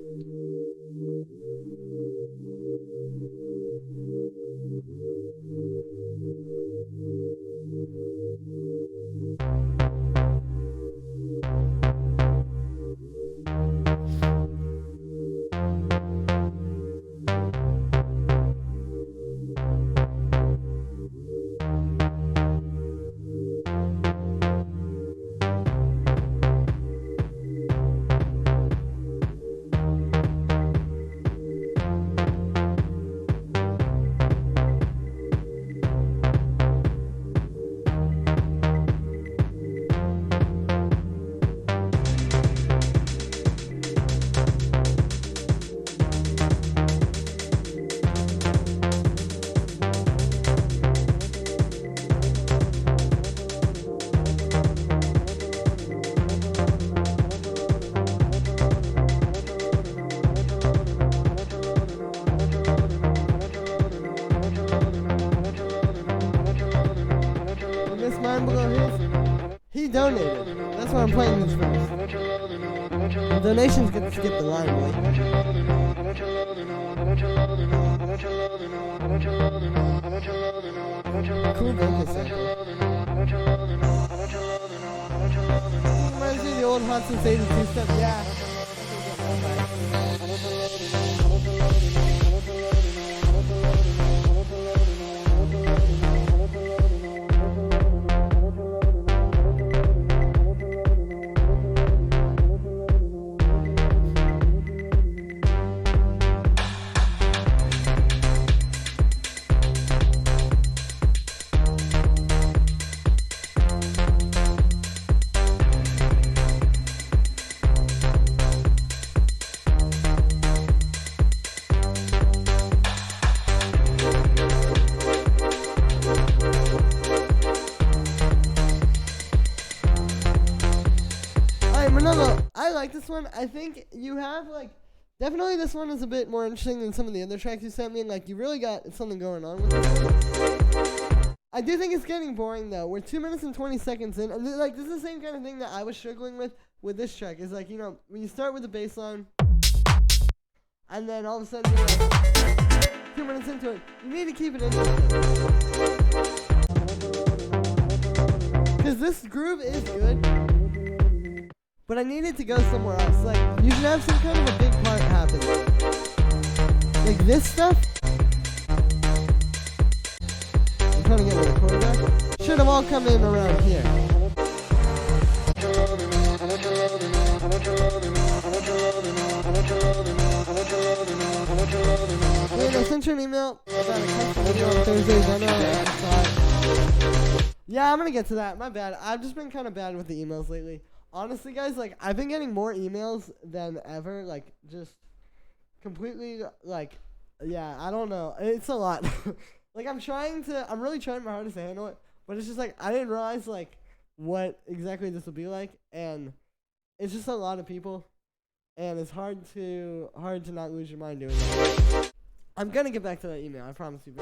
donated. That's why I'm playing this first. The donations get to skip the line, boy. Cool vocal sample. Reminds me of the old Hot Sensation two-step. Yeah. I like this one. I think you have, like, definitely this one is a bit more interesting than some of the other tracks you sent me, and, like, you really got something going on with this one. I do think it's getting boring, though. We're 2 minutes and 20 seconds in, and, like, this is the same kind of thing that I was struggling with this track. Is like, you know, when you start with the bass line, and then all of a sudden you're, like, 2 minutes into it, you need to keep it interesting. Because this groove is good. But I needed to go somewhere else. Like, you should have some kind of a big part happen. Like this stuff. I'm trying to get my chord back. Should have all come in around here. Wait, I sent you an email about a custom video on Thursdays. I know I saw it. Yeah, I'm gonna get to that. My bad. I've just been kind of bad with the emails lately. Honestly, guys, like, I've been getting more emails than ever, like, just completely, like, yeah, I don't know. It's a lot. Like, I'm really trying my hardest to handle it, but it's just, like, I didn't realize, like, what exactly this would be like, and it's just a lot of people, and it's hard to not lose your mind doing that. I'm gonna get back to that email, I promise you.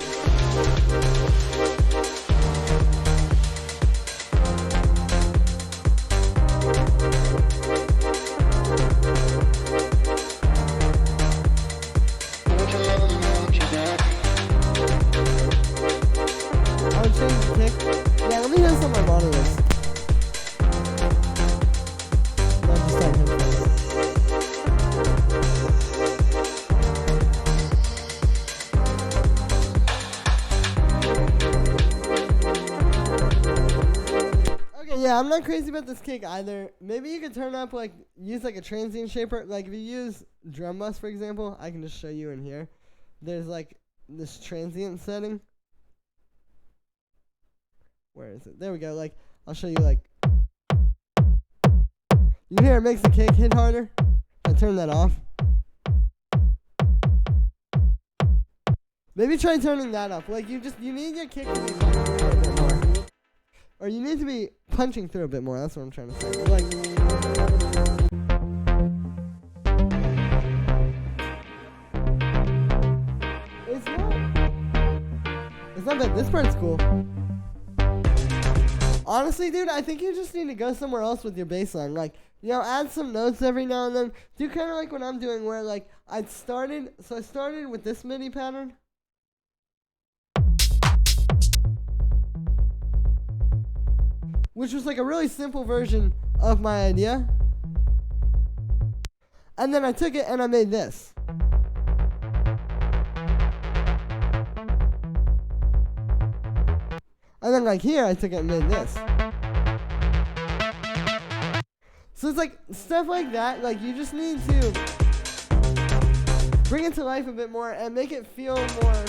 Yeah, let me hear some of my monitors. Okay, yeah, I'm not crazy about this kick either. Maybe you could turn up, like, use like a transient shaper. Like, if you use drum bus, for example, I can just show you in here. There's like this transient setting. Where is it? There we go. Like, I'll show you, like, you hear it makes the kick hit harder. I turn that off. Maybe try turning that up. Like, you need your kick to be punching through a bit more. Or you need to be punching through a bit more. That's what I'm trying to say. Like, it's not bad. This part's cool. Honestly, dude, I think you just need to go somewhere else with your bass line. Like, you know, add some notes every now and then. Do kind of like what I'm doing where, like, I started with this MIDI pattern. Which was like a really simple version of my idea. And then I took it and I made this. And then, like, here, I took it and made this. So it's like stuff like that. Like, you just need to bring it to life a bit more and make it feel more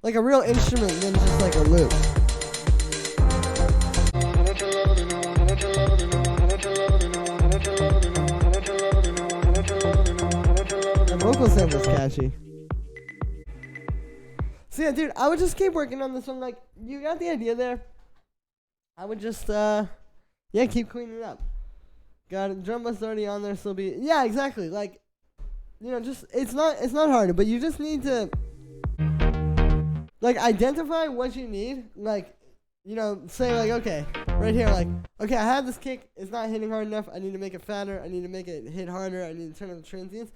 like a real instrument than just like a loop. The vocal sample's catchy. So yeah, dude, I would just keep working on this one. Like, you got the idea there. I would just, keep cleaning it up. Got it. Drum bus already on there, so yeah, exactly. Like, you know, just, it's not hard, but you just need to like, identify what you need. Like, you know, say, like, okay, right here, like, okay, I have this kick. It's not hitting hard enough. I need to make it fatter. I need to make it hit harder. I need to turn on the transients.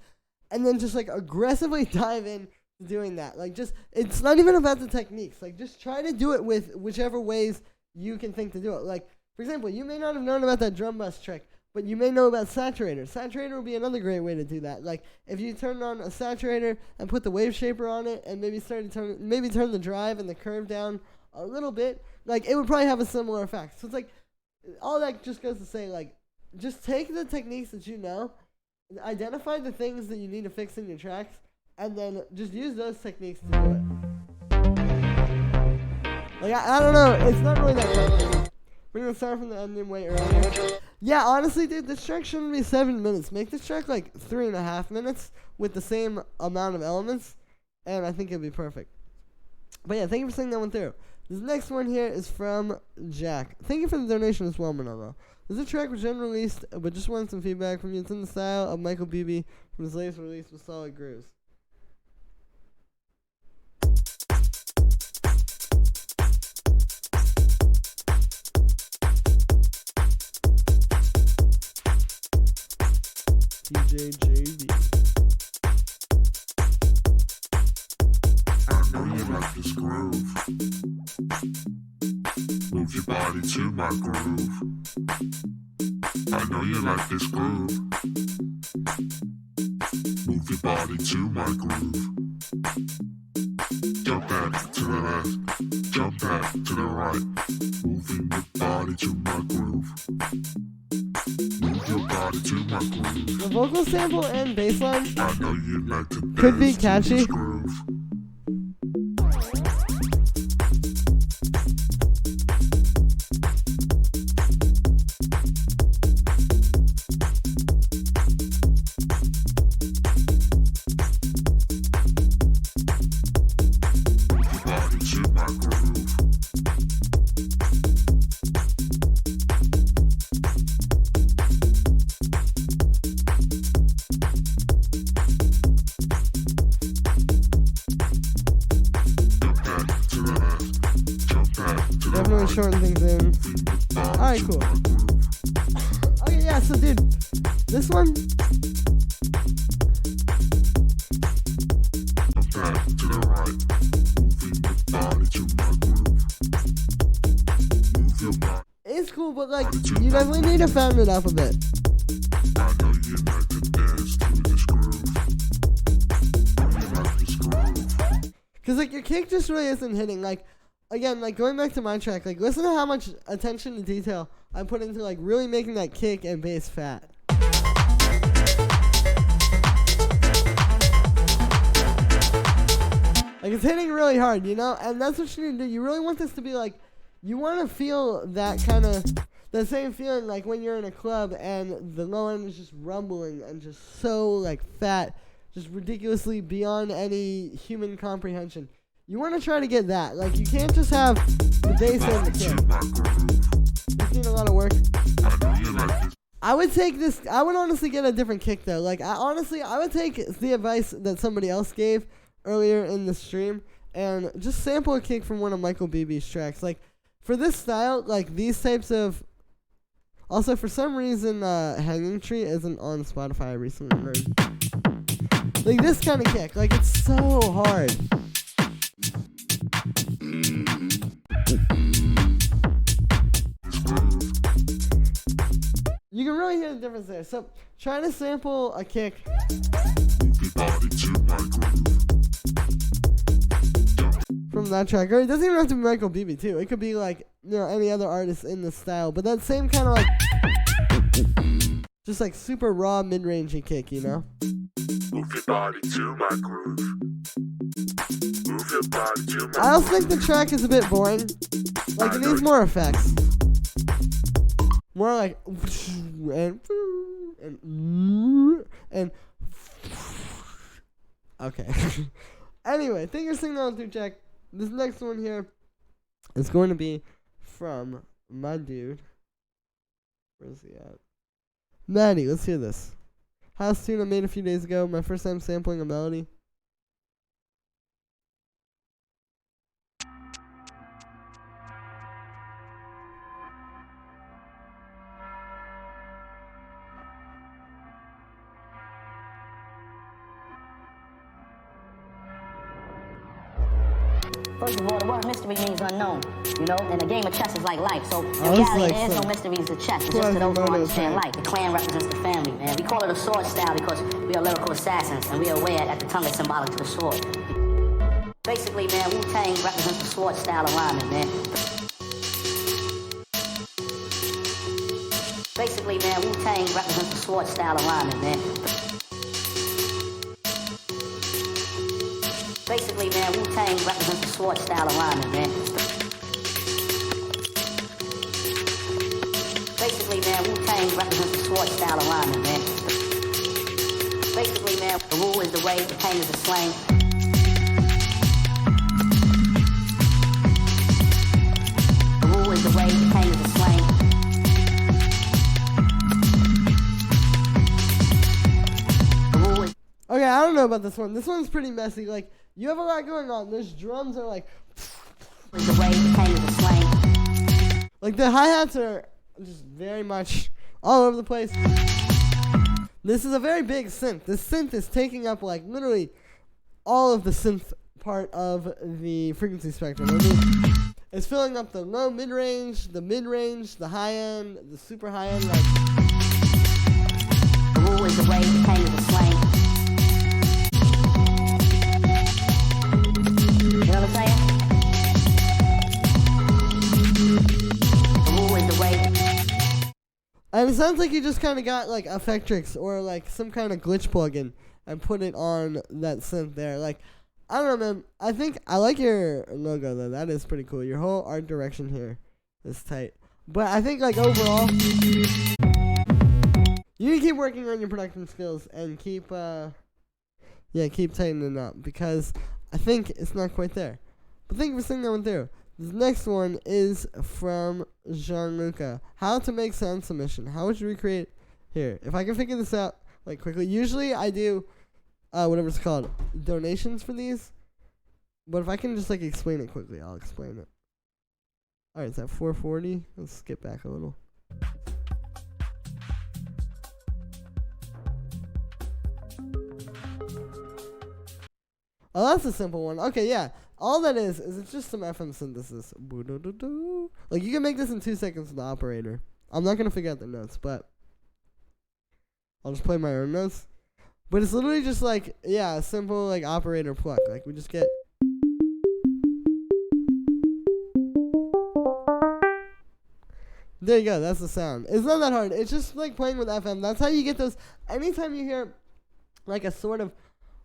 And then just, like, aggressively dive in to doing that. Like, just, it's not even about the techniques. Like, just try to do it with whichever ways you can think to do it. Like, for example, you may not have known about that drum bus trick, but you may know about saturator. Saturator would be another great way to do that. Like, if you turn on a saturator and put the wave shaper on it and maybe turn the drive and the curve down a little bit, like, it would probably have a similar effect. So it's like, all that just goes to say, like, just take the techniques that you know, identify the things that you need to fix in your tracks, and then just use those techniques to do it. Like, I don't know, it's not really that complicated. We're going to start from the ending way earlier. Yeah, honestly, dude, this track shouldn't be 7 minutes. Make this track like 3.5 minutes with the same amount of elements, and I think it'll be perfect. But yeah, thank you for sending that one through. This next one here is from Jack. Thank you for the donation as well, Manolo. This is a track which wasn't released, but just wanted some feedback from you. It's in the style of Michael Beebe from his latest release with solid grooves. DJ JD. I know you like this groove. Move your body to my groove. I know you like this groove. Move your body to my groove. Jump back to the left, jump back to the right. Moving your body to my groove. Move your body to my groove. The vocal sample and bass line I know you like to dance could be to catchy. this groove. Definitely shorten things in. Alright, cool. Okay, yeah, so dude, this one. It's cool, but like, you definitely need to fan it up a bit. Cause like your kick just really isn't hitting. Like, again, like going back to my track, like listen to how much attention to detail I put into like really making that kick and bass fat. Like it's hitting really hard, you know? And that's what you need to do. You really want this to be like, you want to feel that kind of, the same feeling like when you're in a club and the low end is just rumbling and just so like fat, just ridiculously beyond any human comprehension. You want to try to get that. Like you can't just have the bass and the kick. It's need a lot of work. I would take this, I would honestly get a different kick though. Like I would take the advice that somebody else gave earlier in the stream and just sample a kick from one of Michael Beebe's tracks. Like for this style, like these types of, also for some reason Hanging Tree isn't on Spotify, I recently learned. Like this kind of kick, like it's so hard. You can really hear the difference there. So try to sample a kick. From that track. Or it doesn't even have to be Michael Beebe too. It could be like, you know, any other artist in this style. But that same kind of like, just like super raw mid-rangey kick, you know? Move your body to my groove. Move your body to my I also think the track is a bit boring. Like it needs more effects. More like and okay. Anyway, thank you for singing on through, Jack. This next one here is going to be from my dude. Where's he at? Maddie, let's hear this. House tune I made a few days ago. My first time sampling a melody. First of all, the word mystery means unknown, you know, and a game of chess is like life. So in this is reality, like there is no some mysteries to chess. It's just to those who Quasimodo understand type. life. The clan represents the family, man. We call it a sword style because we are lyrical assassins, and we are aware that the tongue is symbolic to the sword. Basically, man, Wu-Tang represents the sword style alignment, man. Basically, man, Wu-Tang represents the sword style alignment, man. Basically, man, Wu-Tang represents the sword style alignment, man. Basically, man, Wu-Tang represents the sword style alignment, man. Basically, man, the Wu is the way, the Tang is the slang. The Wu is the way, the Tang is the slang. The Wu is Okay, I don't know about this one. This one's pretty messy. Like, you have a lot going on. Those drums are like, the way, the Tang is the slang. like the hi-hats are just very much all over the place. This is a very big synth. This synth is taking up like literally all of the synth part of the frequency spectrum. I mean, it's filling up the low mid-range, the high end, the super high end. Like, The Wu is the way, the Tang is the slang. You know what I'm saying? The Wu is the way. and it sounds like you just kind of got like Effectrix or like some kind of glitch plugin and put it on that synth there. Like, I don't know, man. I think I like your logo though. That is pretty cool. Your whole art direction here is tight. But I think like overall, you need to keep working on your production skills and keep keep tightening up because I think it's not quite there. But thank you for singing that one through. This next one is from Gianluca. How to make sound submission. How would you recreate here? If I can figure this out like quickly. Usually I do whatever it's called, donations for these. But if I can just like explain it quickly, I'll explain it. Alright, it's at 440. Let's skip back a little. Oh, that's a simple one. Okay, yeah. All that is it's just some FM synthesis. Boo-doo-doo-doo. Like, you can make this in 2 seconds with the operator. I'm not going to figure out the notes, but I'll just play my own notes. But it's literally just like, yeah, a simple, like, operator pluck. Like, we just get... There you go. That's the sound. It's not that hard. It's just like playing with FM. That's how you get those. Anytime you hear, like, a sort of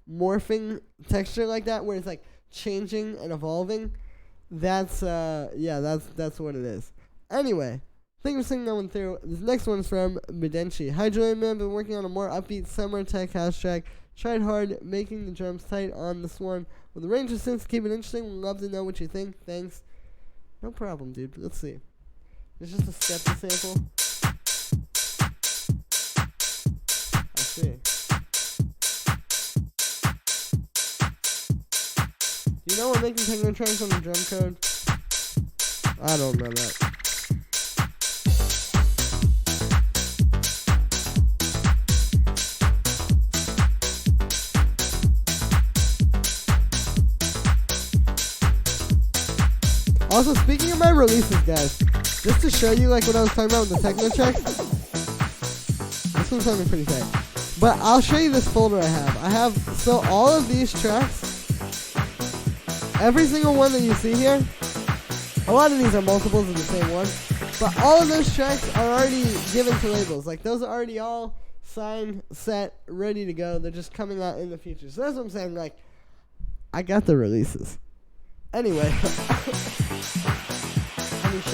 morphing texture like that, where it's, like, changing and evolving, that's what it is. Anyway, thank you for singing that one through. This next one's from Medenchi. Hi, Julian, man. Been working on a more upbeat summer tech house track. Tried hard making the drums tight on this one. With the range of synths, keep it interesting. Would love to know what you think. Thanks. No problem, dude. Let's see. It's just a sketchy sample. I see. Do you know what making Techno tracks on the drum code? I don't know that. Also, speaking of my releases, guys, just to show you like what I was talking about with the Techno tracks, this one's sounding pretty tight. But I'll show you this folder I have. So all of these tracks, every single one that you see here, a lot of these are multiples of the same one, but all of those tracks are already given to labels. Like, those are already all signed, set, ready to go. They're just coming out in the future. So that's what I'm saying. Like, I got the releases. Anyway.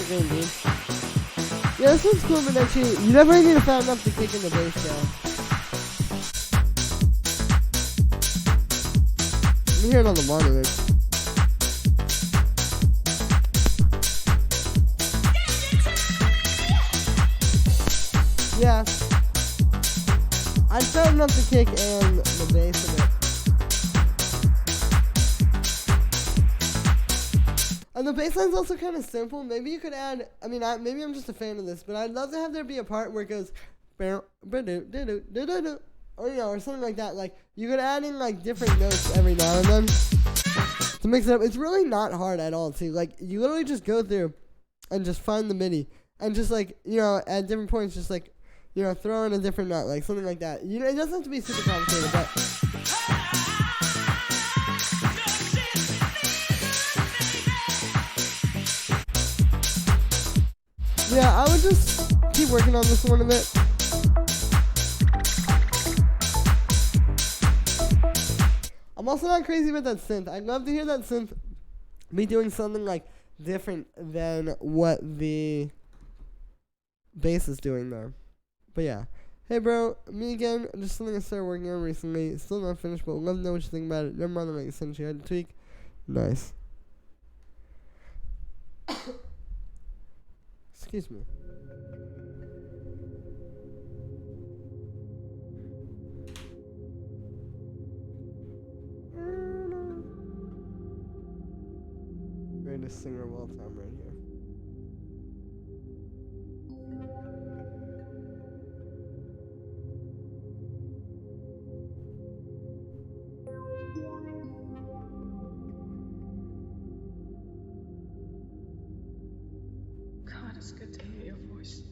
Game, dude. Yeah, this one's cool, but actually, you definitely need to fatten up the kick in the bass, though. You can hear it on the monitor. Yeah. I'd fatten up the kick and the bass a bit. And the bass line's also kind of simple. Maybe you could add, maybe I'm just a fan of this, but I'd love to have there be a part where it goes, or, or something like that. Like, you could add in, like, different notes every now and then to mix it up. It's really not hard at all, too. Like, you literally just go through and just find the MIDI and just, like, you know, at different points, just, like, you know, throw in a different note, like, something like that. You know, it doesn't have to be super complicated, but... yeah, I would just keep working on this one a bit. I'm also not crazy about that synth. I'd love to hear that synth be doing something like different than what the bass is doing there. But yeah. Hey bro, me again. Just something I started working on recently. Still not finished, but would love to know what you think about it. Never mind the like essentially you had to tweak. Nice. Excuse me. Greatest singer of all time right here. God, it's good to hear your voice.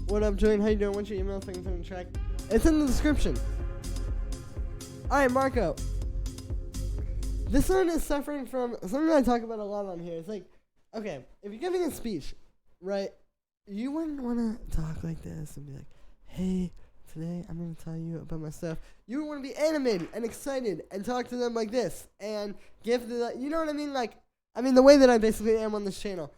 What up, Julian? How you doing? What's your email so I can send a track? It's in the description. Alright, Marco. This one is suffering from something I talk about a lot on here. It's like, okay, if you're giving a speech, right, you wouldn't want to talk like this and be like, hey, today I'm going to tell you about my stuff. You would want to be animated and excited and talk to them like this and give the, you know what I mean? Like, I mean, the way that I basically am on this channel.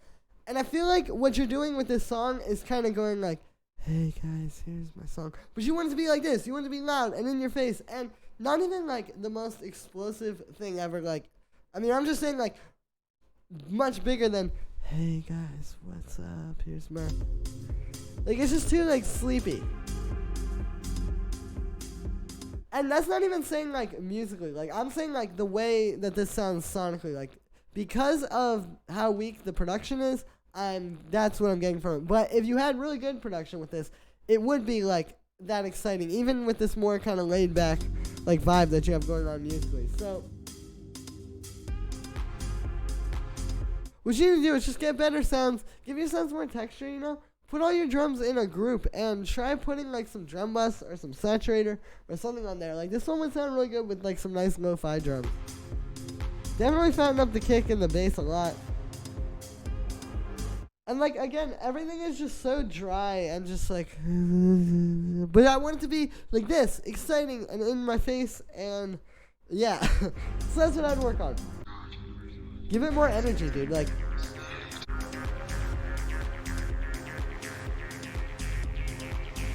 And I feel like what you're doing with this song is kind of going like, hey guys, here's my song. But you want it to be like this. You want it to be loud and in your face. And not even like the most explosive thing ever. Like, I mean, I'm just saying like much bigger than, hey guys, what's up? Here's my... like, it's just too like sleepy. And that's not even saying like musically. Like, I'm saying like the way that this sounds sonically. Like, because of how weak the production is, that's what I'm getting from it. But if you had really good production with this, it would be like that exciting, even with this more kind of laid back like vibe that you have going on musically. So what you need to do is just get better sounds, give your sounds more texture, you know? Put all your drums in a group and try putting like some drum bus or some saturator or something on there. Like, this one would sound really good with like some nice lo-fi drums. Definitely found up the kick and the bass a lot. And like, again, everything is just so dry and just like, but I want it to be like this, exciting and in my face, and yeah. So that's what I'd work on. Give it more energy, dude. Like,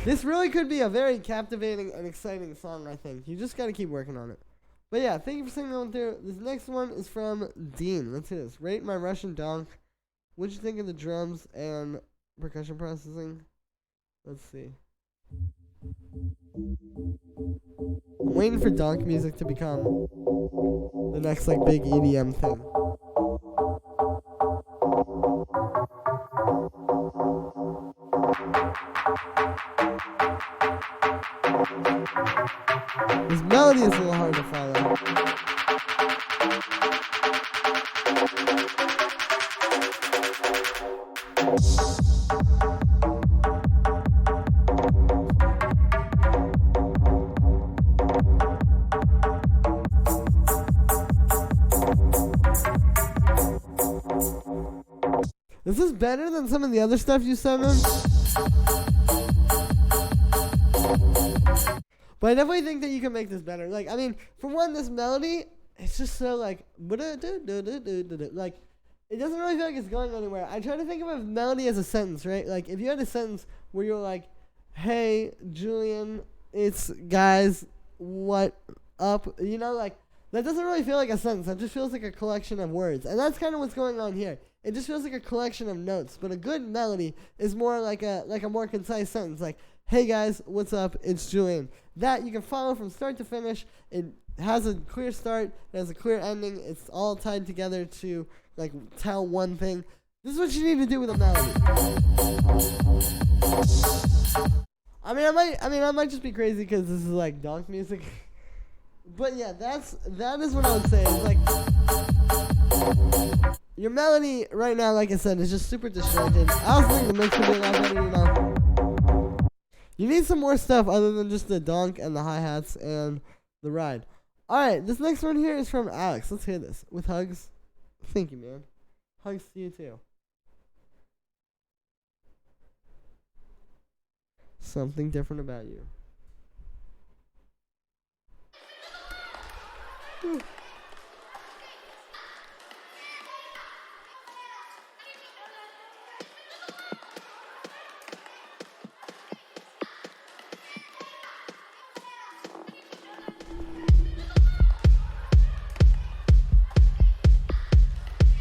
this really could be a very captivating and exciting song, I think. You just gotta keep working on it. But yeah, thank you for singing on through. This next one is from Dean. Let's hear this. Rate my Russian donk. What'd you think of the drums and percussion processing? Let's see. I'm waiting for donk music to become the next like big EDM thing. This melody is a little hard to follow. This is better than some of the other stuff you sent in. But I definitely think that you can make this better. Like, I mean, for one, this melody, it's just so like, like, it doesn't really feel like it's going anywhere. I try to think of a melody as a sentence, right? Like, if you had a sentence where you're like, hey, Julian, it's guys, what up? You know, like, That doesn't really feel like a sentence. That just feels like a collection of words. And that's kind of what's going on here. It just feels like a collection of notes. But a good melody is more like a more concise sentence. Like, hey guys, what's up? It's Julian. That you can follow from start to finish. It has a clear start. It has a clear ending. It's all tied together to like tell one thing. This is what you need to do with a melody. I might just be crazy because this is like donk music. But yeah, that is what I would say. It's like your melody right now, like I said, is just super disjointed. I also think the mix could be a lot better, you know. You need some more stuff other than just the donk and the hi-hats and the ride. Alright, this next one here is from Alex. Let's hear this. With hugs. Thank you, man. Hugs to you too. Something different about you.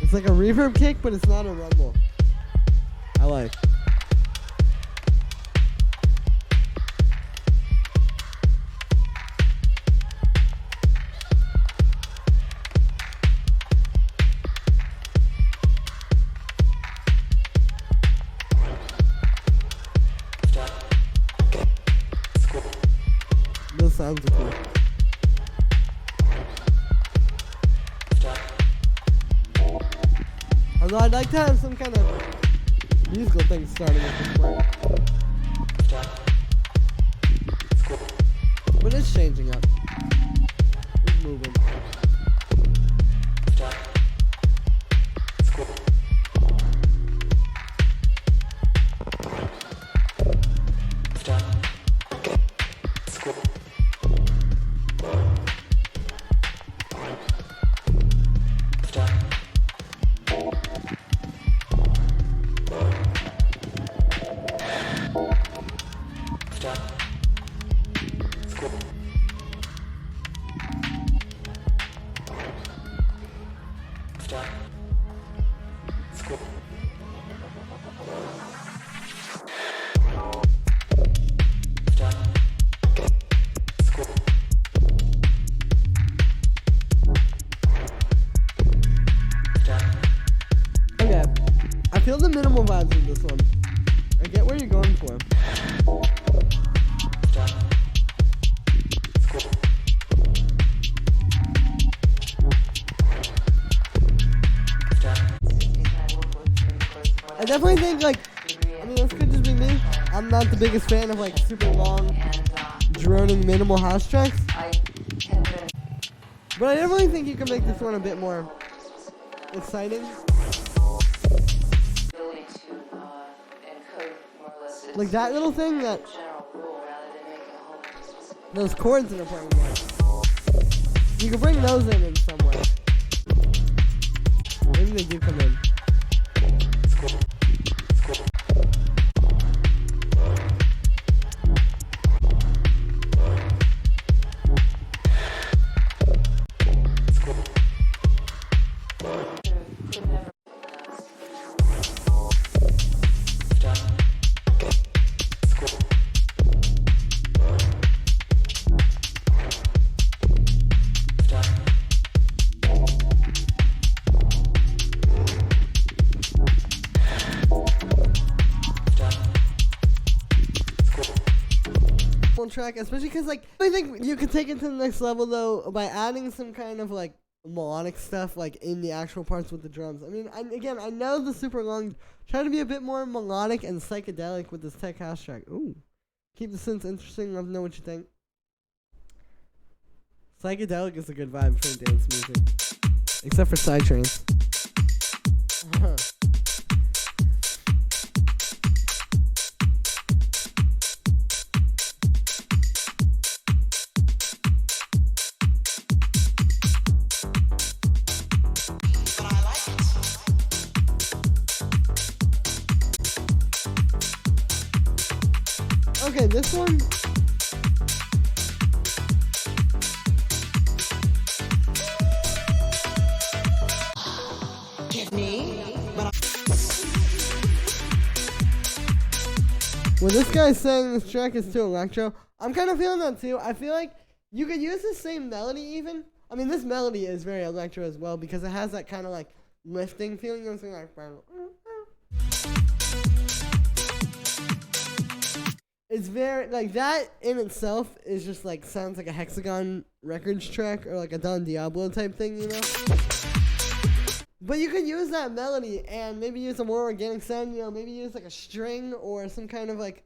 It's like a reverb kick, but it's not a rumble. I like. Those sounds are cool. Although I'd like to have some kind of musical thing starting at this point. But it's changing up. It's moving. Okay, I feel the minimal vibes with this one. I get where you're going for. I definitely think, like, I mean, this could just be me. I'm not the biggest fan of, like, super long, droning, minimal house tracks. But I definitely think you can make this one a bit more exciting. Like that little thing that those chords that are playing there. You can bring those in some way. Maybe they do come in. Track, especially because, like, I think you could take it to the next level though by adding some kind of like melodic stuff like in the actual parts with the drums. I mean, I know the super long, try to be a bit more melodic and psychedelic with this tech house track. Ooh, keep the synths interesting. Let me know what you think. Psychedelic is a good vibe for dance music, except for sidetrains. Okay, this one. Well, this guy's saying this track is too electro. I'm kind of feeling that too. I feel like you could use the same melody even. I mean, this melody is very electro as well because it has that kind of like lifting feeling. You know what I'm saying? It's very, like, that in itself is just like, sounds like a Hexagon Records track or like a Don Diablo type thing, you know? But you could use that melody and maybe use a more organic sound, you know, maybe use like a string or some kind of like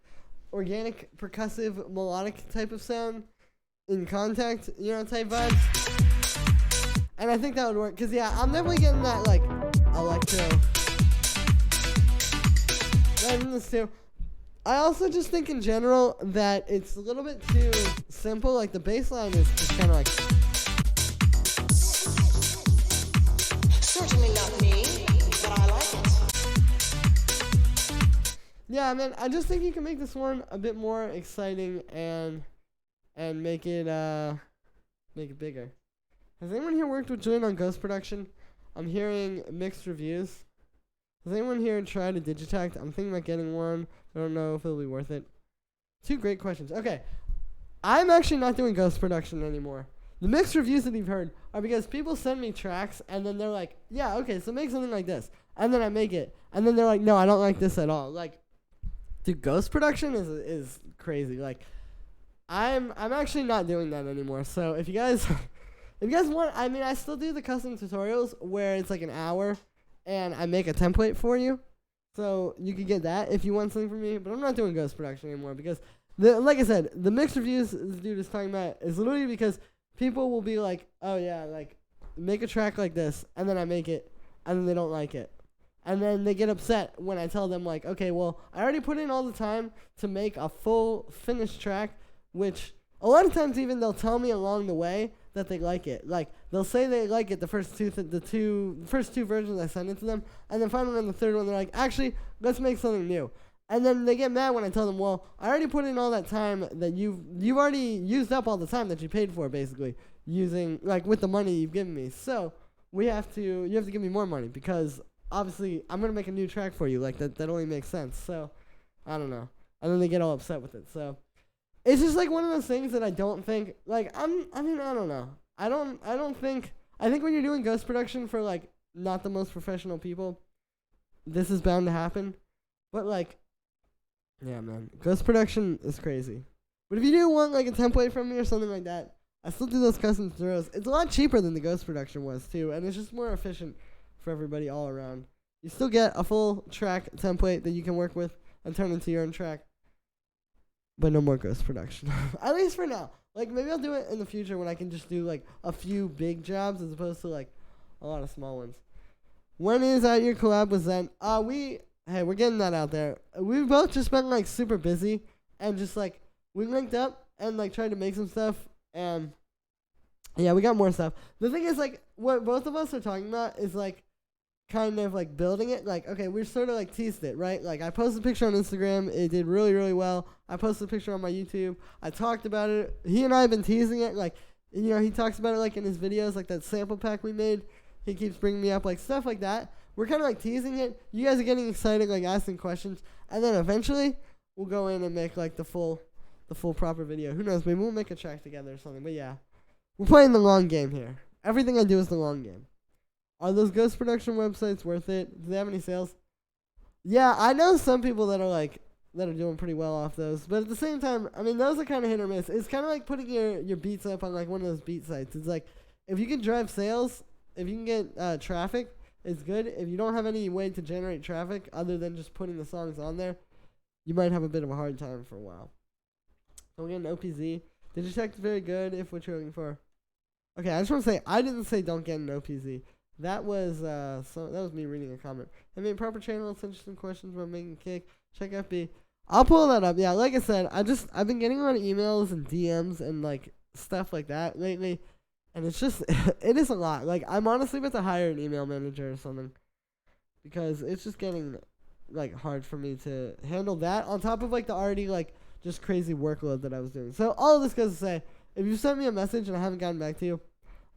organic percussive melodic type of sound in Contact, you know, type vibes. And I think that would work, because yeah, I'm definitely getting that like electro. Right in this too. I also just think in general that it's a little bit too simple, like the bass line is just kind of like... Certainly not me, but I like it. Yeah, man, I just think you can make this one a bit more exciting and make it bigger. Has anyone here worked with Julian on Ghost Production? I'm hearing mixed reviews. Has anyone here tried a Digitact? I'm thinking about getting one. I don't know if it'll be worth it. Two great questions. Okay, I'm actually not doing Ghost Production anymore. The mixed reviews that you've heard are because people send me tracks and then they're like, yeah, okay, so make something like this. And then I make it. And then they're like, no, I don't like this at all. Like, dude, Ghost Production is crazy. Like, I'm actually not doing that anymore. So if you guys want, I mean, I still do the custom tutorials where it's like an hour and I make a template for you. So you can get that if you want something from me. But I'm not doing Ghost Production anymore because, like I said, the mixed reviews this dude is talking about is literally because people will be like, oh yeah, like, make a track like this, and then I make it, and then they don't like it. And then they get upset when I tell them, like, okay, well, I already put in all the time to make a full finished track, which a lot of times even they'll tell me along the way that they like it. Like, they'll say they like it the first two versions I send it to them, and then finally on the third one they're like, actually, let's make something new. And then they get mad when I tell them, well, I already put in all that time that you've already used up all the time that you paid for, basically, using, like, with the money you've given me. So you have to give me more money because obviously I'm going to make a new track for you. Like, that only makes sense. So I don't know. And then they get all upset with it. So it's just like one of those things that I don't think, like, I don't know. I think when you're doing Ghost Production for, like, not the most professional people, this is bound to happen. But, like, yeah, man, Ghost Production is crazy. But if you do want, like, a template from me or something like that, I still do those custom tutorials. It's a lot cheaper than the Ghost Production was, too, and it's just more efficient for everybody all around. You still get a full track template that you can work with and turn into your own track, but no more Ghost Production. At least for now. Like, maybe I'll do it in the future when I can just do, like, a few big jobs as opposed to, like, a lot of small ones. When is that your collab with Zen? Hey, we're getting that out there. We've both just been, like, super busy and just, like, we linked up and, like, tried to make some stuff and, yeah, we got more stuff. The thing is, like, what both of us are talking about is, like, kind of, like, building it. Like, okay, we sort of, like, teased it, right? Like, I posted a picture on Instagram. It did really, really well. I posted a picture on my YouTube. I talked about it. He and I have been teasing it. Like, you know, he talks about it, like, in his videos, like, that sample pack we made. He keeps bringing me up, like, stuff like that. We're kind of, like, teasing it. You guys are getting excited, like, asking questions. And then eventually, we'll go in and make, like, the full proper video. Who knows? Maybe we'll make a track together or something. But, yeah. We're playing the long game here. Everything I do is the long game. Are those Ghost Production websites worth it? Do they have any sales? Yeah, I know some people that are doing pretty well off those. But at the same time, I mean, those are kind of hit or miss. It's kind of like putting your beats up on, like, one of those beat sites. It's like, if you can drive sales, if you can get traffic, it's good. If you don't have any way to generate traffic other than just putting the songs on there, you might have a bit of a hard time for a while. So we're getting OPZ. Digitech is very good if what you're looking for. Okay, I just want to say, I didn't say don't get an OPZ. That was me reading a comment. I mean, proper channel, it's interesting questions about making cake. Check FB. I'll pull that up. Yeah, like I said, I've been getting a lot of emails and DMs and, like, stuff like that lately. And it's just, it is a lot. Like, I'm honestly about to hire an email manager or something. Because it's just getting, like, hard for me to handle that on top of, like, the already, like, just crazy workload that I was doing. So all of this goes to say, if you sent me a message and I haven't gotten back to you,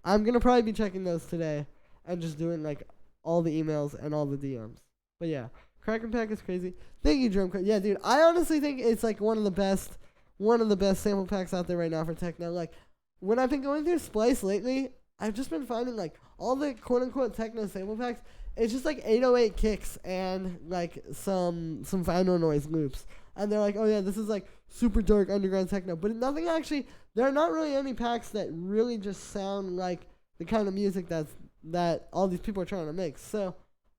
I'm going to probably be checking those today and just doing, like, all the emails and all the DMs. But yeah, Kraken Pack is crazy. Thank you, Drum. Yeah, dude. I honestly think it's like one of the best sample packs out there right now for techno. Like, when I've been going through Splice lately, I've just been finding like all the quote unquote techno sample packs. It's just like 808 kicks and like some final noise loops. And they're like, oh yeah, this is like super dark underground techno. But nothing actually, there are not really any packs that really just sound like the kind of music that all these people are trying to make. So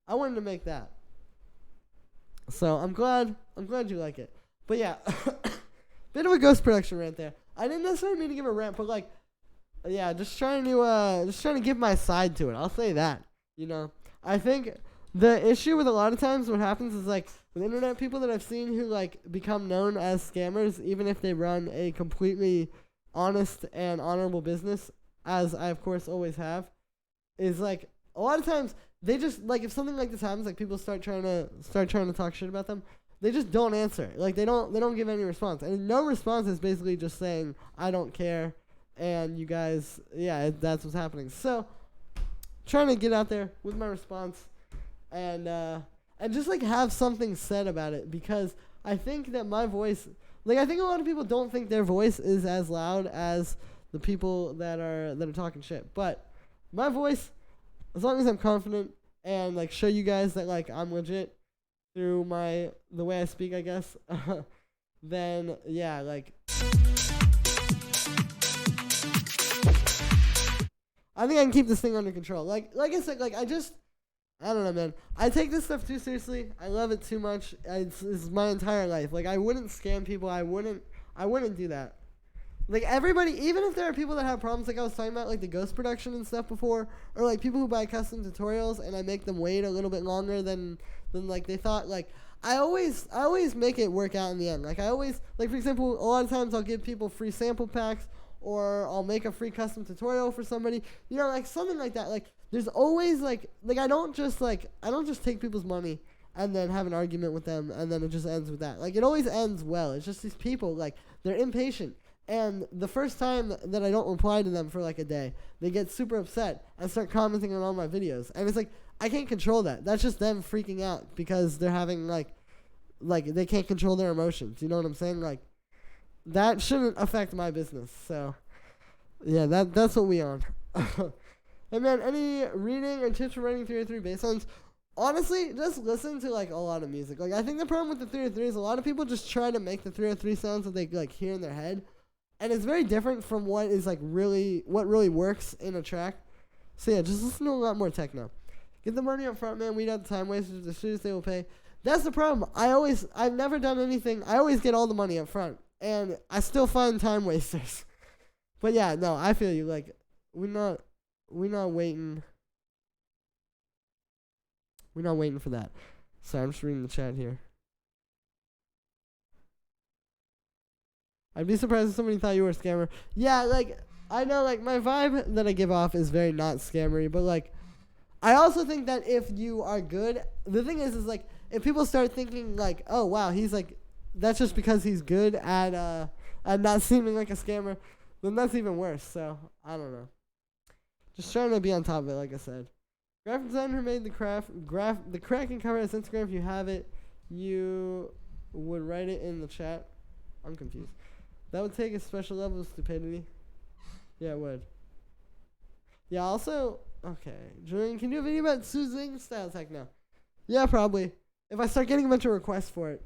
I wanted to make that. So I'm glad you like it. But yeah, bit of a ghost production rant there. I didn't necessarily mean to give a rant, but like, yeah, just trying to give my side to it. I'll say that. You know, I think the issue with a lot of times what happens is like with internet people that I've seen who like become known as scammers, even if they run a completely honest and honorable business, as I of course always have, is like a lot of times they just like if something like this happens, like people start trying to talk shit about them, they just don't answer. Like they don't give any response, and no response is basically just saying I don't care, and you guys, yeah, that's what's happening. So trying to get out there with my response, and just like have something said about it, because I think that my voice, like I think a lot of people don't think their voice is as loud as the people that are talking shit, but my voice, as long as I'm confident and like show you guys that like I'm legit through the way I speak, I guess, then yeah, like I think I can keep this thing under control. Like I said, like I don't know, man. I take this stuff too seriously. I love it too much. It's my entire life. Like I wouldn't scam people. I wouldn't do that. Like everybody, even if there are people that have problems, like I was talking about, like the ghost production and stuff before, or like people who buy custom tutorials and I make them wait a little bit longer than like they thought. Like I always make it work out in the end. Like I always, like for example, a lot of times I'll give people free sample packs, or I'll make a free custom tutorial for somebody, you know, like something like that. Like there's always like I don't just take people's money and then have an argument with them and then it just ends with that. Like it always ends well. It's just these people, like they're impatient. And the first time that I don't reply to them for like a day, they get super upset and start commenting on all my videos. And it's like, I can't control that. That's just them freaking out because they're having like they can't control their emotions. You know what I'm saying? Like, that shouldn't affect my business. So, yeah, that's what we on. And man, any reading or tips for writing 303 bass lines? Honestly, just listen to like a lot of music. Like, I think the problem with the 303 is a lot of people just try to make the 303 sounds that they like hear in their head. And it's very different from what really works in a track. So yeah, just listen to a lot more techno. Get the money up front, man. Weed out the time wasters. The students they will pay. That's the problem. I've never done anything. I always get all the money up front, and I still find time wasters. But yeah, no, I feel you. Like we're not waiting. We're not waiting for that. Sorry, I'm just reading the chat here. I'd be surprised if somebody thought you were a scammer. Yeah, like, I know, like, my vibe that I give off is very not scammery, but, like, I also think that if you are good, the thing is, like, if people start thinking, like, oh, wow, he's, like, that's just because he's good at not seeming like a scammer, then that's even worse, so, I don't know. Just trying to be on top of it, like I said. Graphic designer who made the Kraken cover as Instagram. If you have it, you would write it in the chat. I'm confused. That would take a special level of stupidity. Yeah, it would. Yeah, also, okay. Julian, can you do a video about Suzing style techno? Yeah, probably. If I start getting a bunch of requests for it.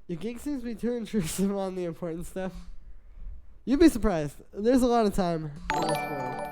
Your gig seems to be too intrusive on the important stuff. You'd be surprised. There's a lot of time in this world.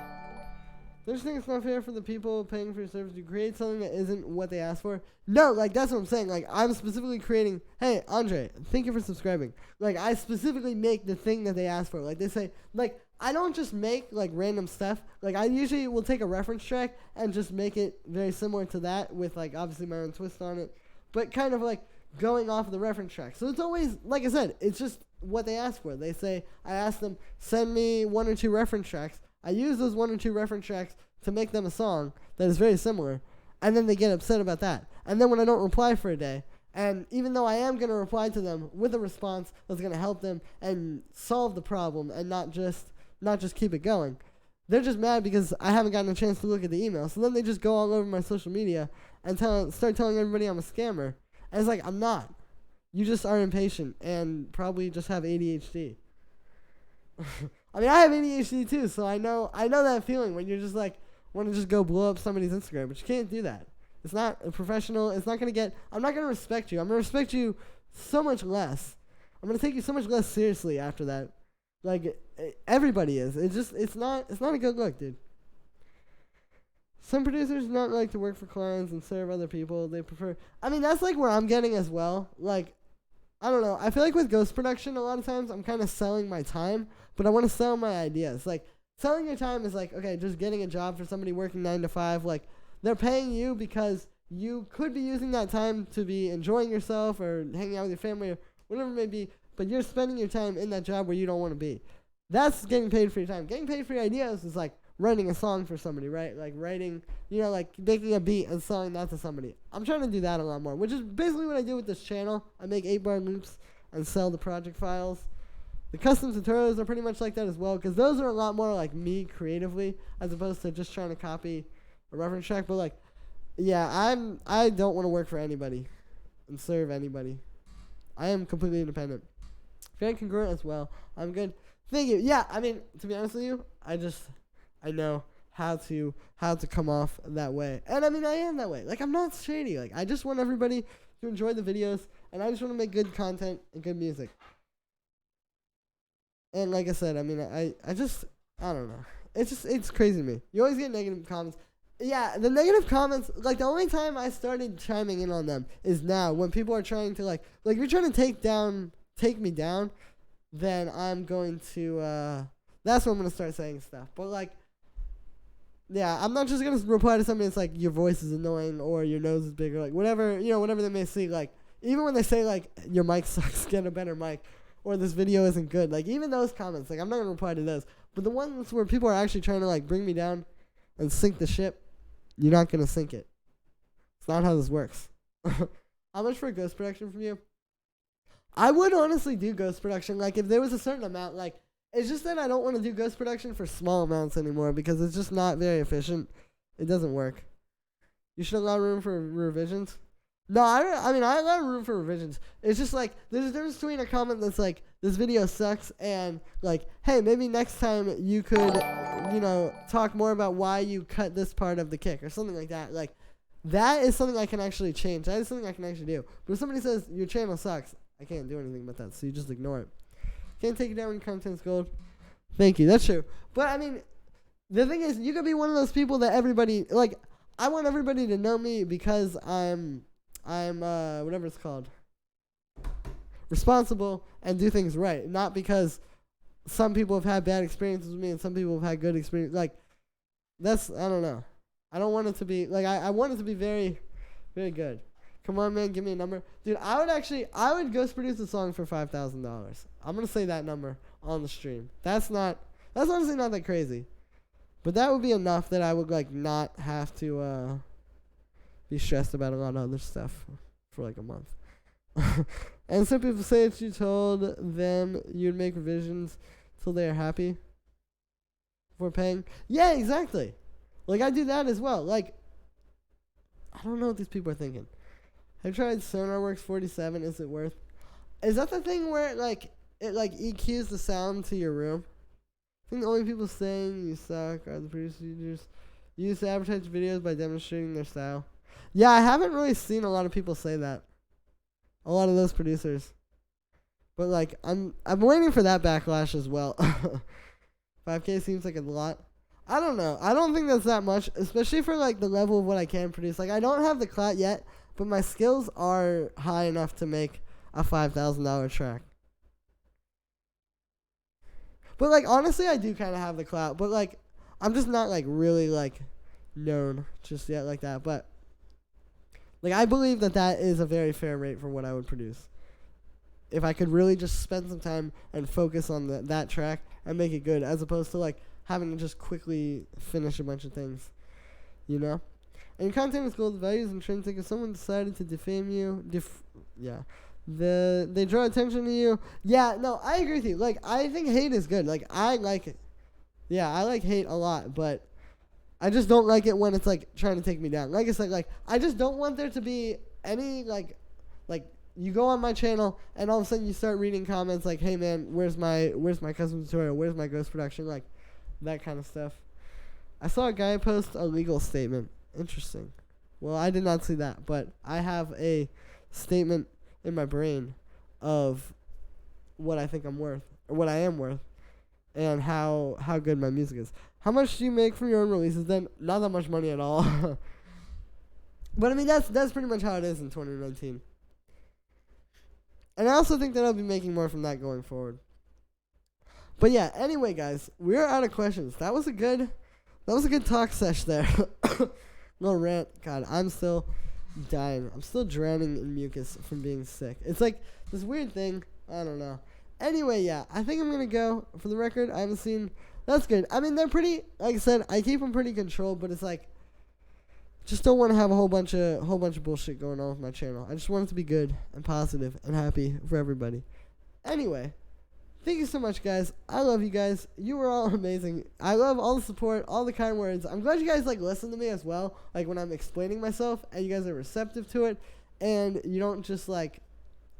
They just think it's not fair for the people paying for your service. You create something that isn't what they asked for. No, like, that's what I'm saying. Like, I'm specifically creating, hey, Andre, thank you for subscribing. Like, I specifically make the thing that they asked for. Like, they say, like, I don't just make, like, random stuff. Like, I usually will take a reference track and just make it very similar to that with, like, obviously my own twist on it. But kind of, like, going off of the reference track. So it's always, like I said, it's just what they ask for. They say, I ask them, send me 1 or 2 reference tracks. I use those 1 or 2 reference tracks to make them a song that is very similar, and then they get upset about that. And then when I don't reply for a day, and even though I am going to reply to them with a response that's going to help them and solve the problem and not just keep it going, they're just mad because I haven't gotten a chance to look at the email. So then they just go all over my social media and start telling everybody I'm a scammer. And it's like, I'm not. You just are impatient and probably just have ADHD. I mean, I have ADHD too, so I know that feeling when you're just like, want to just go blow up somebody's Instagram, but you can't do that. It's not a professional. It's not going to get, I'm not going to respect you. I'm going to respect you so much less. I'm going to take you so much less seriously after that. Like, everybody is. It's not a good look, dude. Some producers do not like to work for clients and serve other people. They prefer, I mean, that's like where I'm getting as well. Like, I don't know. I feel like with ghost production, a lot of times I'm kind of selling my time, but I want to sell my ideas. Like, selling your time is like, okay, just getting a job for somebody working 9 to 5. Like, they're paying you because you could be using that time to be enjoying yourself or hanging out with your family or whatever it may be, but you're spending your time in that job where you don't want to be. That's getting paid for your time. Getting paid for your ideas is like writing a song for somebody, right? Like writing, like making a beat and selling that to somebody. I'm trying to do that a lot more, which is basically what I do with this channel. I make 8-bar loops and sell the project files. The custom tutorials are pretty much like that as well, because those are a lot more like me creatively as opposed to just trying to copy a reference track. But like, yeah, I don't want to work for anybody and serve anybody. I am completely independent. Very congruent as well. I'm good. Thank you. Yeah, I mean, to be honest with you, I know how to come off that way. And I mean, I am that way. Like, I'm not shady. Like, I just want everybody to enjoy the videos, and I just want to make good content and good music. And like I said, I mean, I don't know. It's crazy to me. You always get negative comments. Yeah, the negative comments, like, the only time I started chiming in on them is now, when people are trying to, like, you're trying to take me down, then I'm going to, that's when I'm going to start saying stuff. But, like, yeah, I'm not just going to reply to somebody that's like, your voice is annoying or your nose is big or, like, whatever, whatever they may see. Like, even when they say, like, your mic sucks, get a better mic, or this video isn't good, like, even those comments, like, I'm not going to reply to those. But the ones where people are actually trying to, like, bring me down and sink the ship, you're not going to sink it. It's not how this works. How much for a ghost production from you? I would honestly do ghost production. Like, if there was a certain amount, like, it's just that I don't want to do ghost production for small amounts anymore because it's just not very efficient. It doesn't work. You should allow room for revisions. No, I mean, I allow room for revisions. It's just like, there's a difference between a comment that's like, this video sucks, and like, hey, maybe next time you could, talk more about why you cut this part of the kick or something like that. Like, that is something I can actually change. That is something I can actually do. But if somebody says, your channel sucks, I can't do anything about that, so you just ignore it. Can't take it down when your content's gold. Thank you, that's true. But, I mean, the thing is, you could be one of those people that everybody, like, I want everybody to know me because I'm whatever it's called, responsible and do things right. Not because some people have had bad experiences with me and some people have had good experience. Like, that's, I don't know. I don't want it to be, like, I want it to be very, very good. Come on, man, give me a number. Dude, I would ghost produce a song for $5,000. I'm going to say that number on the stream. That's honestly not that crazy. But that would be enough that I would, like, not have to, be stressed about a lot of other stuff for like a month. And some people say that you told them you'd make revisions till they are happy before paying. Yeah, exactly. Like, I do that as well. Like, I don't know what these people are thinking. Have you tried SonarWorks 47? Is it worth? Is that the thing where it EQs the sound to your room? I think the only people saying you suck are the producers you use to advertise videos by demonstrating their style. Yeah, I haven't really seen a lot of people say that. A lot of those producers. But, like, I'm waiting for that backlash as well. 5K seems like a lot. I don't know. I don't think that's that much, especially for, like, the level of what I can produce. Like, I don't have the clout yet, but my skills are high enough to make a $5,000 track. But, like, honestly, I do kind of have the clout. But, like, I'm just not, like, really, like, known just yet like that. But, like, I believe that is a very fair rate for what I would produce. If I could really just spend some time and focus on that track and make it good, as opposed to, like, having to just quickly finish a bunch of things, And your content is gold, the value is intrinsic. If someone decided to defame you, they draw attention to you. Yeah, no, I agree with you. Like, I think hate is good. Like, I like it. Yeah, I like hate a lot, but I just don't like it when it's like trying to take me down. Like I said, like I just don't want there to be any like you go on my channel and all of a sudden you start reading comments like, hey man, where's my custom tutorial? Where's my ghost production? Like that kind of stuff. I saw a guy post a legal statement. Interesting. Well, I did not see that, but I have a statement in my brain of what I think I'm worth, or what I am worth, and how good my music is. How much do you make from your own releases? Then not that much money at all. But I mean that's pretty much how it is in 2019. And I also think that I'll be making more from that going forward. But yeah, anyway guys, we're out of questions. That was a good talk sesh there. Little rant. God, I'm still dying. I'm still drowning in mucus from being sick. It's like this weird thing. I don't know. Anyway, yeah, I think I'm going to go. For the record, I haven't seen. That's good. I mean, they're pretty, like I said, I keep them pretty controlled, but it's like, just don't want to have a whole bunch of bullshit going on with my channel. I just want it to be good and positive and happy for everybody. Anyway, thank you so much, guys. I love you guys. You were all amazing. I love all the support, all the kind words. I'm glad you guys like listen to me as well, like when I'm explaining myself, and you guys are receptive to it, and you don't just like,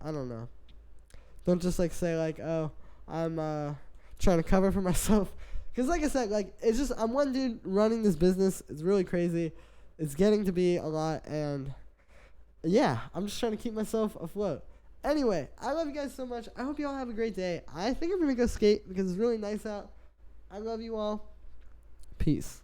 I don't know, don't just like say like, oh, I'm trying to cover for myself. Because like I said, like it's just I'm one dude running this business. It's really crazy. It's getting to be a lot, and yeah, I'm just trying to keep myself afloat. Anyway, I love you guys so much. I hope you all have a great day. I think I'm going to go skate because it's really nice out. I love you all. Peace.